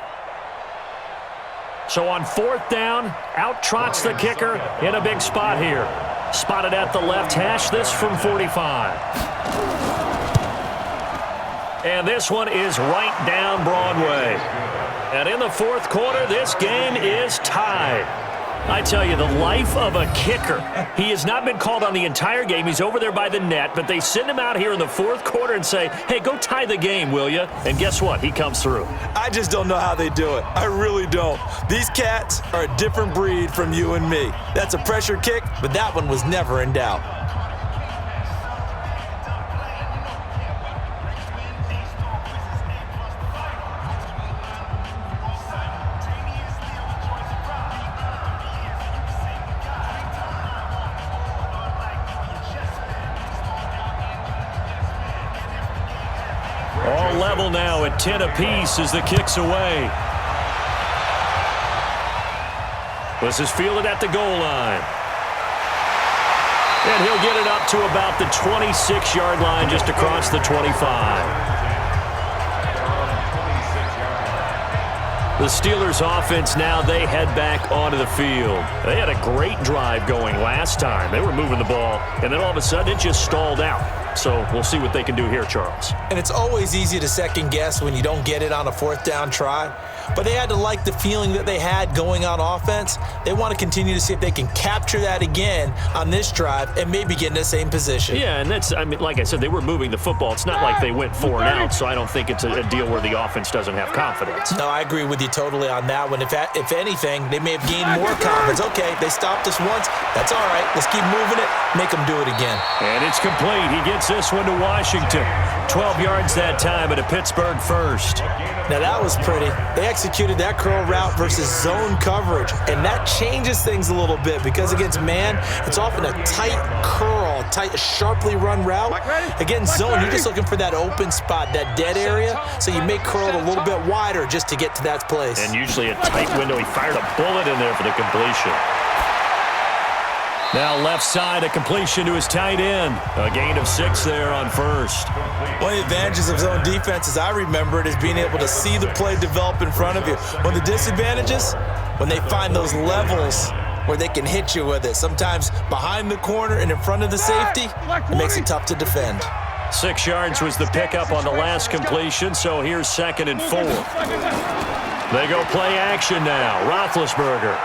[SPEAKER 3] So on 4th down, out trots the kicker in a big spot here. Spotted at the left hash, this from 45. And this one is right down Broadway. And in the 4th quarter, this game is tied. I tell you, the life of a kicker. He has not been called on the entire game. He's over there by the net, but they send him out here in the 4th quarter and say, hey, go tie the game, will you? And guess what? He comes through.
[SPEAKER 4] I just don't know how they do it. I really don't. These cats are a different breed from you and me. That's a pressure kick, but that one was never in doubt.
[SPEAKER 3] All level now at 10 apiece as the kick's away. This is fielded at the goal line. And he'll get it up to about the 26-yard line, just across the 25. The Steelers offense now, they head back onto the field. They had a great drive going last time. They were moving the ball, and then all of a sudden it just stalled out. So we'll see what they can do here, Charles.
[SPEAKER 4] And it's always easy to second guess when you don't get it on a 4th down try. But they had to like the feeling that they had going on offense. They want to continue to see if they can capture that again on this drive and maybe get in the same position.
[SPEAKER 3] Yeah, and that's, I mean, like I said, they were moving the football. It's not like they went 4 and out, so I don't think it's a deal where the offense doesn't have confidence.
[SPEAKER 4] No, I agree with you totally on that one. If anything, they may have gained more confidence. Okay, they stopped us once. That's all right. Let's keep moving it. Make them do it again.
[SPEAKER 3] And it's complete. He gets this one to Washington. 12 yards that time at a Pittsburgh first.
[SPEAKER 4] Now that was pretty. They executed that curl route versus zone coverage, and that changes things a little bit because against man, it's often a tight curl, tight, sharply run route. Against zone, you're just looking for that open spot, that dead area, so you make curl a little bit wider just to get to that place.
[SPEAKER 3] And usually a tight window. He fired a bullet in there for the completion. Now left side, a completion to his tight end. A gain of 6 there on first.
[SPEAKER 4] One of the advantages of zone defense, as I remember it, is being able to see the play develop in front of you. One of the disadvantages, when they find those levels where they can hit you with it. Sometimes behind the corner and in front of the safety, it makes it tough to defend.
[SPEAKER 3] 6 yards was the pickup on the last completion, so here's 2nd and 4. They go play action now. Roethlisberger.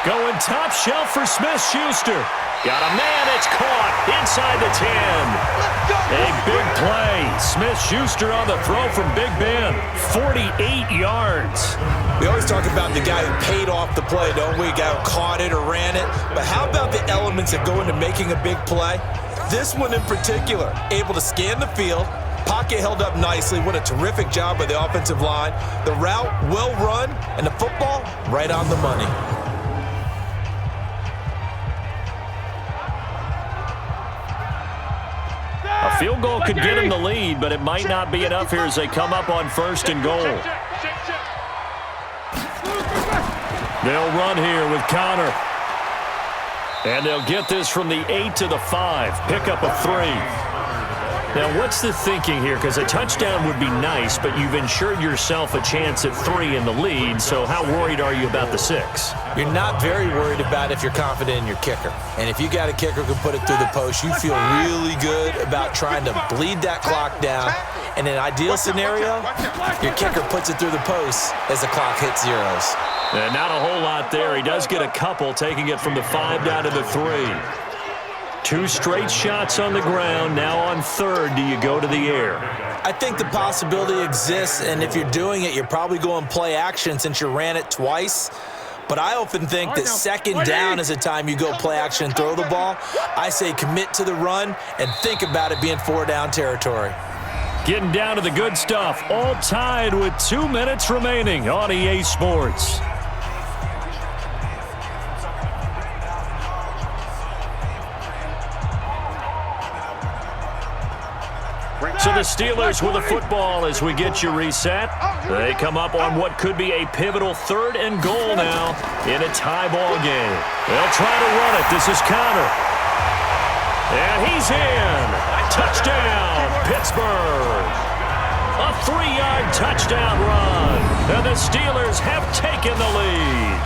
[SPEAKER 3] Going top shelf for Smith-Schuster. Got a man, it's caught inside the 10. A big play. Smith-Schuster on the throw from Big Ben. 48 yards.
[SPEAKER 4] We always talk about the guy who paid off the play, don't we? The guy who caught it or ran it. But how about the elements that go into making a big play? This one in particular, able to scan the field. Pocket held up nicely. What a terrific job by the offensive line. The route well run, and the football right on the money.
[SPEAKER 3] A field goal could get him the lead, but it might not be enough here as they come up on 1st and goal. They'll run here with Connor. And they'll get this from the 8 to the 5. Pickup of 3. Now, what's the thinking here? Because a touchdown would be nice, but you've ensured yourself a chance at 3 in the lead, so how worried are you about the 6?
[SPEAKER 4] You're not very worried about if you're confident in your kicker. And if you got a kicker who can put it through the post, you feel really good about trying to bleed that clock down. In an ideal scenario, your kicker puts it through the post as the clock hits zeros.
[SPEAKER 3] And not a whole lot there. He does get a couple, taking it from the 5 down to the 3. 2 straight shots on the ground. Now on 3rd, do you go to the air?
[SPEAKER 4] I think the possibility exists, and if you're doing it, you're probably going play action since you ran it twice. But I often think that 2nd down is a time you go play action and throw the ball. I say commit to the run and think about it being 4-down territory.
[SPEAKER 3] Getting down to the good stuff. All tied with 2 minutes remaining on EA Sports. So the Steelers with a football as we get you reset. They come up on what could be a pivotal 3rd and goal now in a tie ball game. They'll try to run it. This is Connor. And he's in. Touchdown, Pittsburgh. A 3-yard touchdown run. And the Steelers have taken the lead.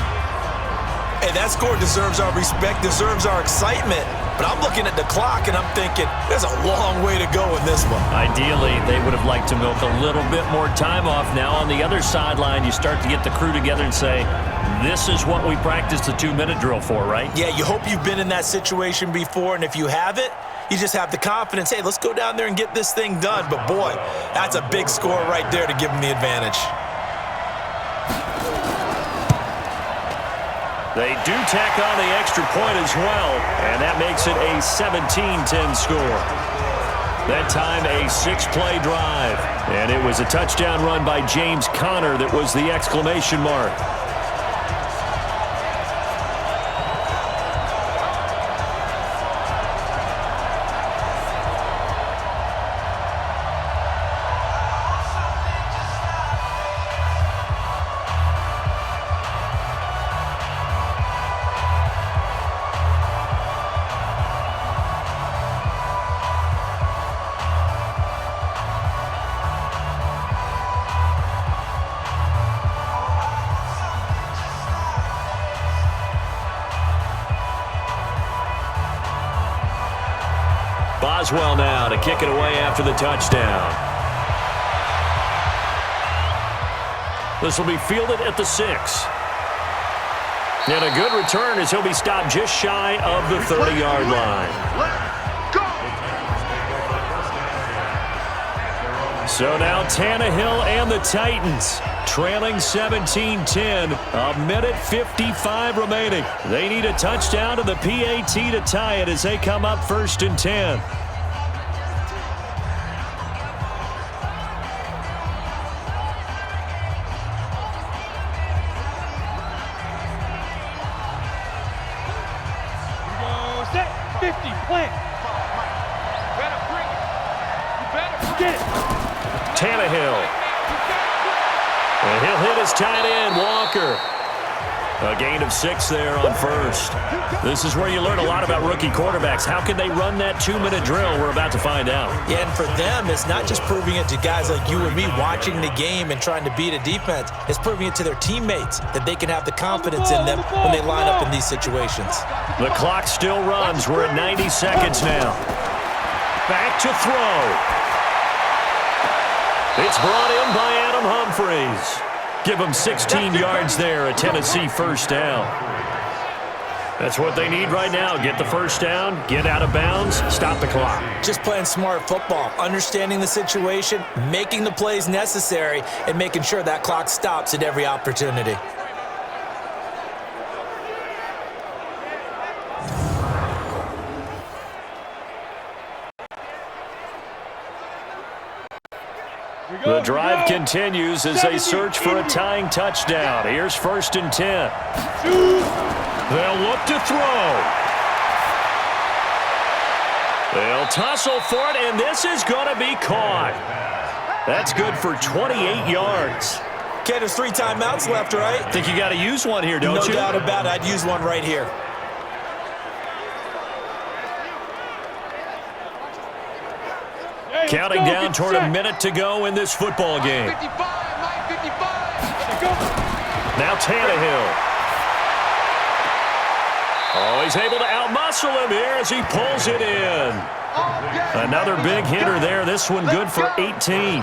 [SPEAKER 4] Hey, that score deserves our respect, deserves our excitement. But I'm looking at the clock, and I'm thinking, there's a long way to go in this one.
[SPEAKER 3] Ideally, they would have liked to milk a little bit more time off. Now on the other sideline, you start to get the crew together and say, this is what we practiced the 2-minute drill for, right?
[SPEAKER 4] Yeah, you hope you've been in that situation before, and if you haven't, you just have the confidence, hey, let's go down there and get this thing done. But, boy, that's a big score right there to give them the advantage.
[SPEAKER 3] They do tack on the extra point as well, and that makes it a 17-10 score. That time, a 6-play drive, and it was a touchdown run by James Conner that was the exclamation mark. Boswell now to kick it away after the touchdown. This will be fielded at the 6. And a good return as he'll be stopped just shy of the 30-yard line. So now Tannehill and the Titans trailing 17-10, a minute 55 remaining. They need a touchdown to the PAT to tie it as they come up 1st and 10.
[SPEAKER 5] Set 50, plant. Better bring it. You better get it.
[SPEAKER 3] Tannehill. And he'll hit his tight end, Walker. A gain of 6 there on 1st. This is where you learn a lot about rookie quarterbacks. How can they run that 2-minute drill? We're about to find out.
[SPEAKER 4] Yeah, and for them, it's not just proving it to guys like you and me watching the game and trying to beat a defense. It's proving it to their teammates that they can have the confidence in them when they line up in these situations.
[SPEAKER 3] The clock still runs. We're at 90 seconds now. Back to throw. It's brought in by Adam Humphries. Give them 16 yards there, a Tennessee 1st down. That's what they need right now. Get the 1st down, get out of bounds, stop the clock.
[SPEAKER 4] Just playing smart football, understanding the situation, making the plays necessary, and making sure that clock stops at every opportunity.
[SPEAKER 3] The drive continues as they search for a tying touchdown. Here's 1st and 10. They'll look to throw. They'll tussle for it, and this is going to be caught. That's good for 28 yards.
[SPEAKER 4] Okay, there's 3 timeouts left, right?
[SPEAKER 3] Think you got to use one here, don't you?
[SPEAKER 4] No doubt about it. I'd use one right here.
[SPEAKER 3] Counting down toward a minute to go in this football game.
[SPEAKER 5] 55, 55.
[SPEAKER 3] Now Tannehill. Oh, he's able to outmuscle him here as he pulls it in. Another big hitter there. This one good for 18.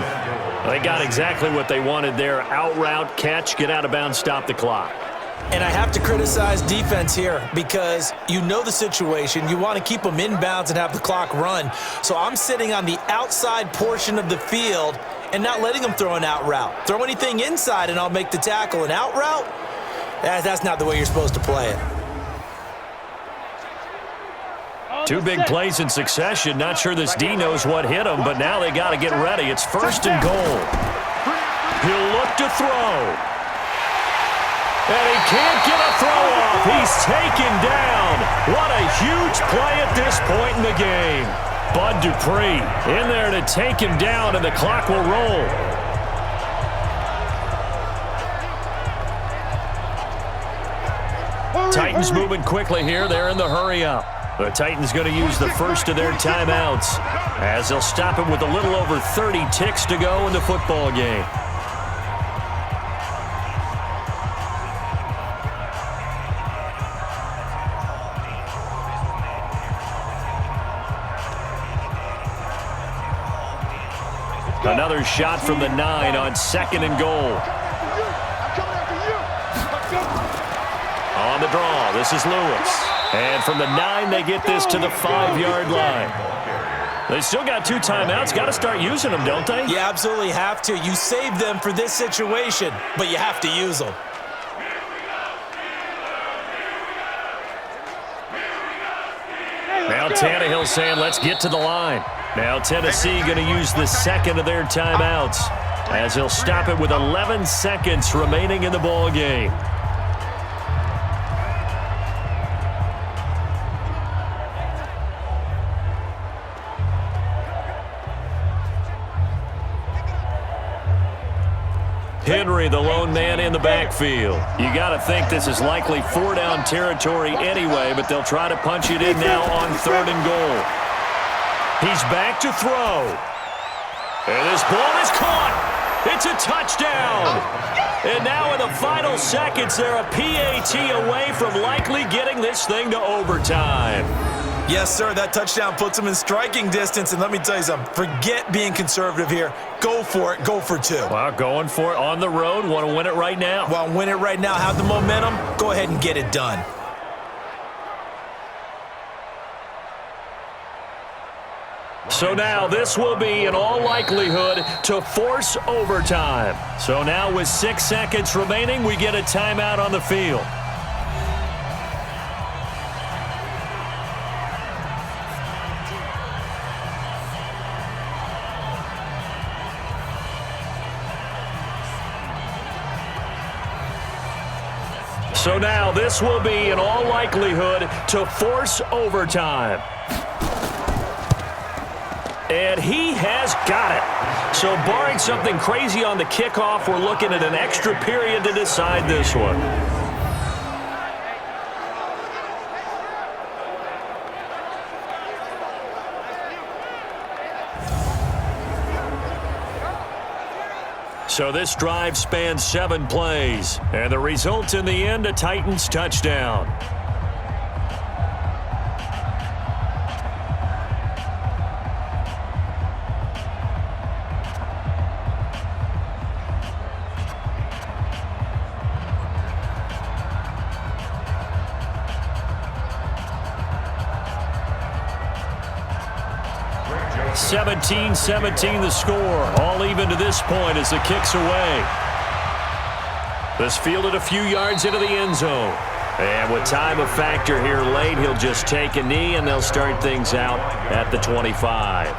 [SPEAKER 3] They got exactly what they wanted there. Out route, catch, get out of bounds, stop the clock.
[SPEAKER 4] And I have to criticize defense here because you know the situation. You want to keep them inbounds and have the clock run. So I'm sitting on the outside portion of the field and not letting them throw an out route. Throw anything inside and I'll make the tackle. An out route? That's not the way you're supposed to play it.
[SPEAKER 3] Two big plays in succession. Not sure this D knows what hit him, but now they got to get ready. It's 1st and goal. He'll look to throw. And he can't get a throw off. He's taken down. What a huge play at this point in the game. Bud Dupree in there to take him down, and the clock will roll. Titans moving quickly here. They're in the hurry up. The Titans going to use the first of their timeouts as they'll stop it with a little over 30 ticks to go in the football game. Another shot from the 9 on 2nd and goal. On the draw, this is Lewis. And from the 9, they get this to the 5-yard line. They still got 2 timeouts. Got to start using them, don't they?
[SPEAKER 4] You absolutely have to. You save them for this situation, but you have to use them.
[SPEAKER 3] Now Tannehill saying, let's get to the line. Now Tennessee going to use the 2nd of their timeouts as they'll stop it with 11 seconds remaining in the ball game. Henry, the lone man in the backfield. You got to think this is likely 4-down territory anyway, but they'll try to punch it in now on 3rd and goal. He's back to throw. And this ball is caught. It's a touchdown. And now in the final seconds, they're a PAT away from likely getting this thing to overtime.
[SPEAKER 4] Yes, sir, that touchdown puts them in striking distance. And let me tell you something, forget being conservative here. Go for it, go for 2.
[SPEAKER 3] Well, going for it on the road. Want to win it right now.
[SPEAKER 4] Well, win it right now, have the momentum, go ahead and get it done.
[SPEAKER 3] So now this will be, in all likelihood, to force overtime. So now with 6 seconds remaining, we get a timeout on the field. So now this will be, in all likelihood, to force overtime. And he has got it. So barring something crazy on the kickoff, we're looking at an extra period to decide this one. So this drive spans 7 plays. And the result in the end, a Titans touchdown.
[SPEAKER 7] Greg Joseph.
[SPEAKER 3] 17-17 the score. All even to this point as the kick's away. This fielded a few yards into the end zone. And with time a factor here late, he'll just take a knee and they'll start things out at the 25.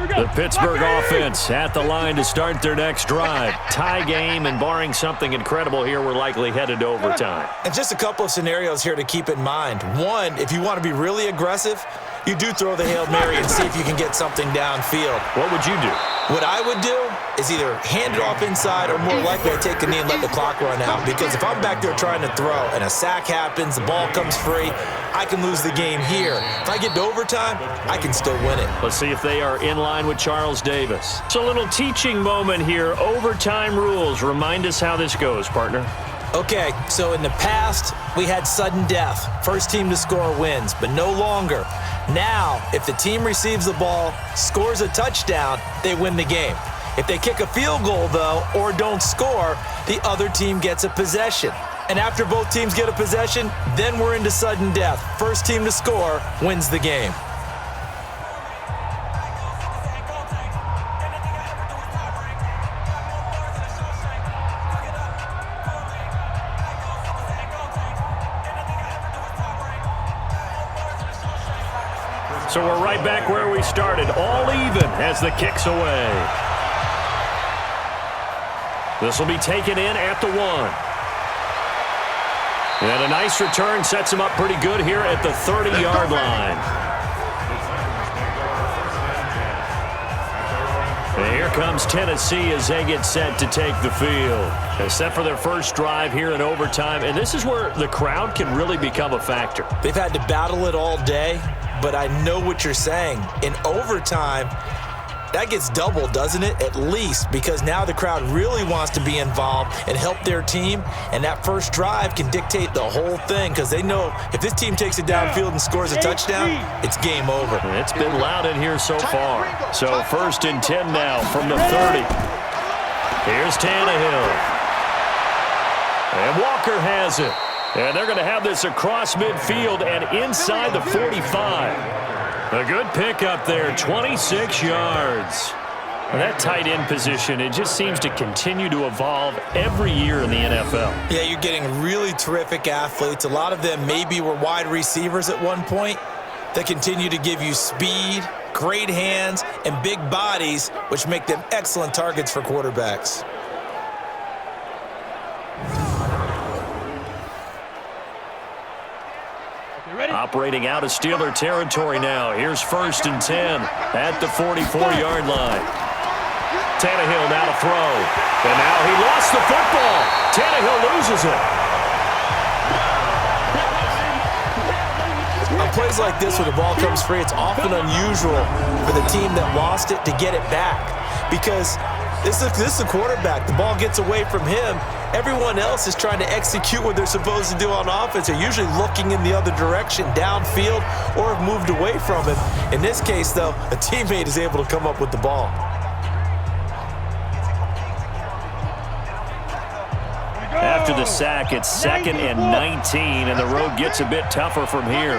[SPEAKER 3] The Pittsburgh offense at the line to start their next drive. Tie game, and barring something incredible here, we're likely headed to overtime.
[SPEAKER 4] And just a couple of scenarios here to keep in mind. One, if you want to be really aggressive, you do throw the Hail Mary and see if you can get something downfield.
[SPEAKER 3] What would you do?
[SPEAKER 4] What I would do is either hand it off inside or more likely I take a knee and let the clock run out. Because if I'm back there trying to throw and a sack happens, the ball comes free, I can lose the game here. If I get to overtime, I can still win it.
[SPEAKER 3] Let's see if they are in line with Charles Davis. It's a little teaching moment here. Overtime rules. Remind us how this goes, partner.
[SPEAKER 4] Okay, so in the past, we had sudden death. First team to score wins, but no longer. Now, if the team receives the ball, scores a touchdown, they win the game. If they kick a field goal, though, or don't score, the other team gets a possession. And after both teams get a possession, then we're into sudden death. First team to score wins the game.
[SPEAKER 3] So we're right back where we started, all even as the kick's away. This will be taken in at the 1. And a nice return sets him up pretty good here at the 30-yard line. And here comes Tennessee as they get set to take the field. They're set for their first drive here in overtime, and this is where the crowd can really become a factor.
[SPEAKER 4] They've had to battle it all day, but I know what you're saying. In overtime, that gets doubled, doesn't it? At least, because now the crowd really wants to be involved and help their team, and that first drive can dictate the whole thing because they know if this team takes it downfield and scores a touchdown, it's game over.
[SPEAKER 3] It's been loud in here so far. So 1st and 10 now from the 30. Here's Tannehill. And Walker has it. And they're going to have this across midfield and inside the 45. A good pickup there, 26 yards. And that tight end position, it just seems to continue to evolve every year in the NFL.
[SPEAKER 4] Yeah, you're getting really terrific athletes. A lot of them maybe were wide receivers at one point that continue to give you speed, great hands, and big bodies, which make them excellent targets for quarterbacks.
[SPEAKER 3] Operating out of Steeler territory now. Here's 1st and 10 at the 44-yard line. Tannehill now to throw. And now he lost the football. Tannehill loses it.
[SPEAKER 4] On plays like this where the ball comes free, it's often unusual for the team that lost it to get it back because this is a quarterback. The ball gets away from him. Everyone else is trying to execute what they're supposed to do on offense. They're usually looking in the other direction, downfield, or have moved away from him. In this case, though, a teammate is able to come up with the ball.
[SPEAKER 3] After the sack, it's 2nd and 19, and the road gets a bit tougher from here.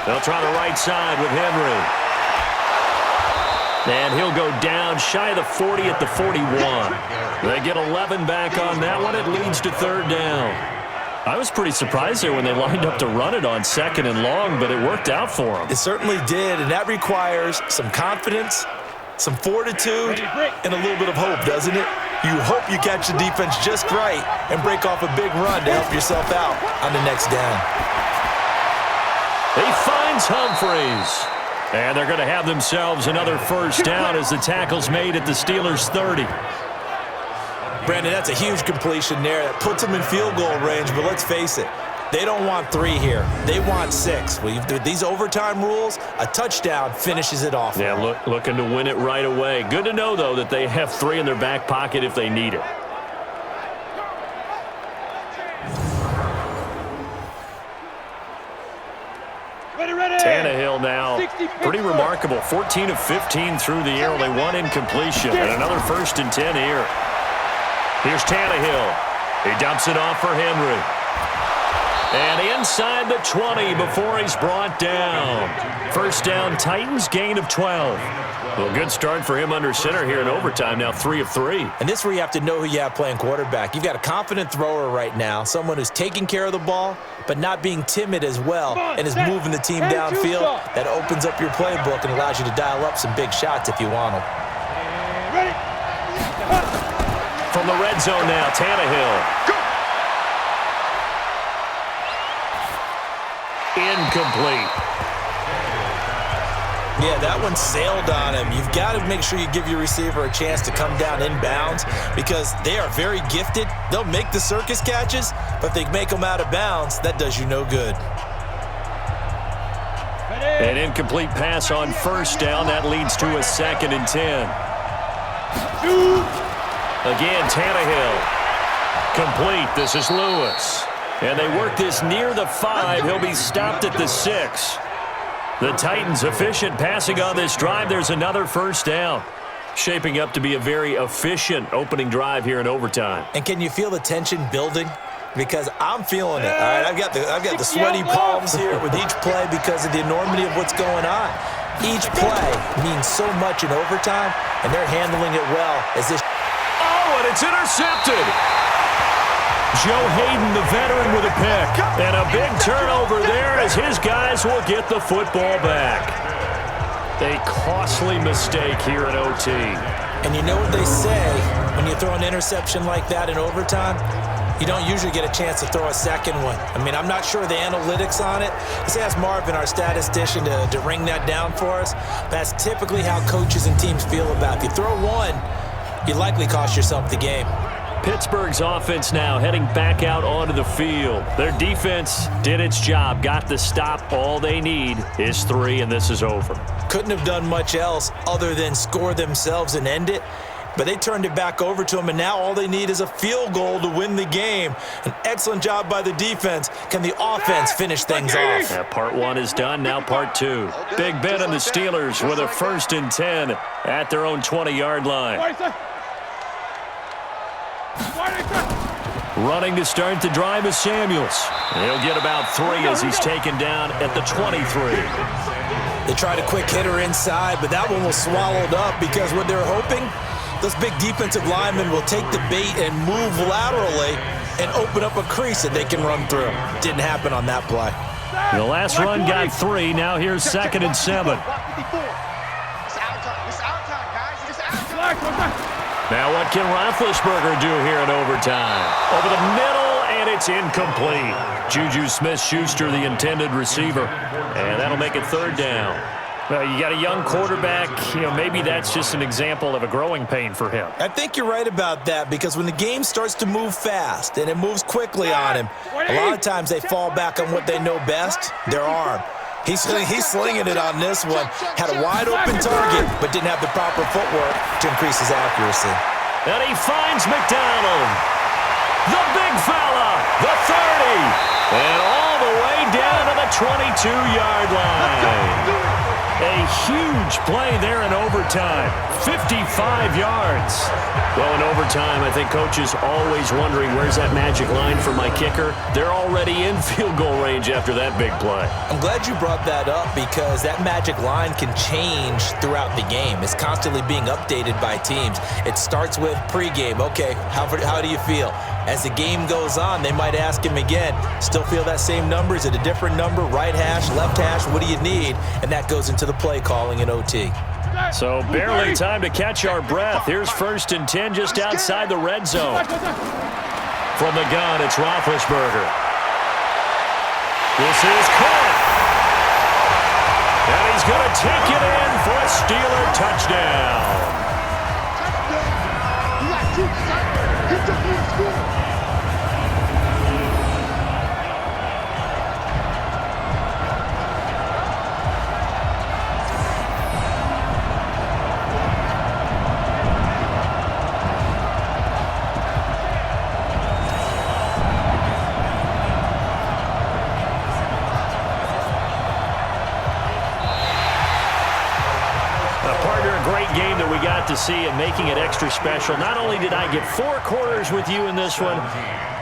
[SPEAKER 3] They'll try the right side with Henry. And he'll go down shy of the 40 at the 41. They get 11 back on that one. It leads to 3rd down. I was pretty surprised there when they lined up to run it on 2nd and long, but it worked out for them.
[SPEAKER 4] It certainly did, and that requires some confidence, some fortitude, and a little bit of hope, doesn't it? You hope you catch the defense just right and break off a big run to help yourself out on the next down.
[SPEAKER 3] He finds Humphreys. And they're going to have themselves another 1st down as the tackle's made at the Steelers' 30.
[SPEAKER 4] Brandon, that's a huge completion there. That puts them in field goal range, but let's face it, they don't want 3 here. They want 6. With these overtime rules, a touchdown finishes it off.
[SPEAKER 3] Yeah, looking to win it right away. Good to know, though, that they have 3 in their back pocket if they need it. Tannehill now, pretty remarkable. 14 of 15 through the air, only 1 incompletion. And another 1st and 10 here. Here's Tannehill. He dumps it off for Henry. And inside the 20 before he's brought down. 1st down, Titans, gain of 12. Well, good start for him under center here in overtime, now 3 of 3.
[SPEAKER 4] And this is where you have to know who you have playing quarterback. You've got a confident thrower right now, someone who's taking care of the ball, but not being timid as well, and is moving the team downfield. That opens up your playbook and allows you to dial up some big shots if you want them.
[SPEAKER 3] From the red zone now, Tannehill. Incomplete.
[SPEAKER 4] Yeah, that one sailed on him. You've got to make sure you give your receiver a chance to come down inbounds because they are very gifted. They'll make the circus catches, but if they make them out of bounds, that does you no good.
[SPEAKER 3] An incomplete pass on 1st down. That leads to a 2nd and 10. Again, Tannehill. Complete. This is Lewis. And they work this near the 5. He'll be stopped at the 6. The Titans efficient passing on this drive. There's another first down. Shaping up to be a very efficient opening drive here in overtime.
[SPEAKER 4] And can you feel the tension building? Because I'm feeling it. All right, I've got the sweaty palms here with each play because of the enormity of what's going on. Each play means so much in overtime, and they're handling it well as this.
[SPEAKER 3] Oh, and it's intercepted. Joe Hayden, the veteran, with a pick. And a big turnover there as his guys will get the football back. A costly mistake here at OT.
[SPEAKER 4] And you know what they say when you throw an interception like that in overtime? You don't usually get a chance to throw a second one. I mean, I'm not sure the analytics on it. Let's ask Marvin, our statistician, to ring that down for us. That's typically how coaches and teams feel about it. If you throw one, you likely cost yourself the game.
[SPEAKER 3] Pittsburgh's offense now heading back out onto the field. Their defense did its job, got the stop. All they need is 3, and this is over.
[SPEAKER 4] Couldn't have done much else other than score themselves and end it. But they turned it back over to them, and now all they need is a field goal to win the game. An excellent job by the defense. Can the offense finish things off?
[SPEAKER 3] Yeah, part 1 is done, now part 2. Big Ben and the Steelers with a 1st and 10 at their own 20-yard line. Running to start the drive is Samuels. He'll get about 3 as he's taken down at the 23.
[SPEAKER 4] They tried a quick hitter inside, but that one was swallowed up because what they're hoping, those big defensive linemen will take the bait and move laterally and open up a crease that they can run through. Didn't happen on that play.
[SPEAKER 3] The last run got 3. Now here's 2nd and 7. Now what can Roethlisberger do here in overtime? Over the middle, and it's incomplete. Juju Smith-Schuster, the intended receiver. And that'll make it 3rd down. Well, you got a young quarterback. Maybe that's just an example of a growing pain for him.
[SPEAKER 4] I think you're right about that because when the game starts to move fast and it moves quickly on him, a lot of times they fall back on what they know best, their arm. He's slinging it on this one. Had a wide-open target, but didn't have the proper footwork to increase his accuracy.
[SPEAKER 3] And he finds McDonald. The big fella, the 30. And all the way down to the 22-yard line. A huge play there in overtime. 55 yards. Well, in overtime, I think coaches always wondering, where's that magic line for my kicker? They're already in field goal range after that big play.
[SPEAKER 4] I'm glad you brought that up because that magic line can change throughout the game. It's constantly being updated by teams. It starts with pregame. Okay, how do you feel? As the game goes on, they might ask him again, still feel that same number? Is it a different number? Right hash, left hash, what do you need? And that goes into the play calling in OT.
[SPEAKER 3] So barely time to catch our breath. Here's 1st and 10 just outside the red zone. From the gun, it's Roethlisberger. This is caught. And he's going to take it in for a Steeler touchdown. Game that we got to see and making it extra special. Not only did I get 4 quarters with you in this one,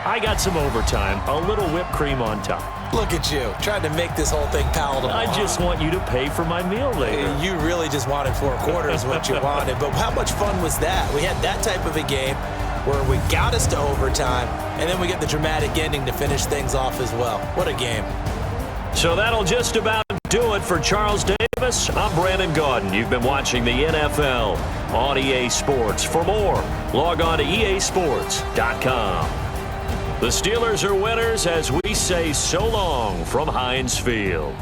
[SPEAKER 3] I got some overtime, a little whipped cream on top.
[SPEAKER 4] Look at you, trying to make this whole thing palatable.
[SPEAKER 3] I just want you to pay for my meal later.
[SPEAKER 4] You really just wanted 4 quarters what you wanted, but how much fun was that? We had that type of a game where we got us to overtime, and then we get the dramatic ending to finish things off as well. What a game.
[SPEAKER 3] So that'll just about do it for Charles Davis. I'm Brandon Gaudin. You've been watching the NFL on EA Sports. For more, log on to easports.com. The Steelers are winners as we say so long from Heinz Field.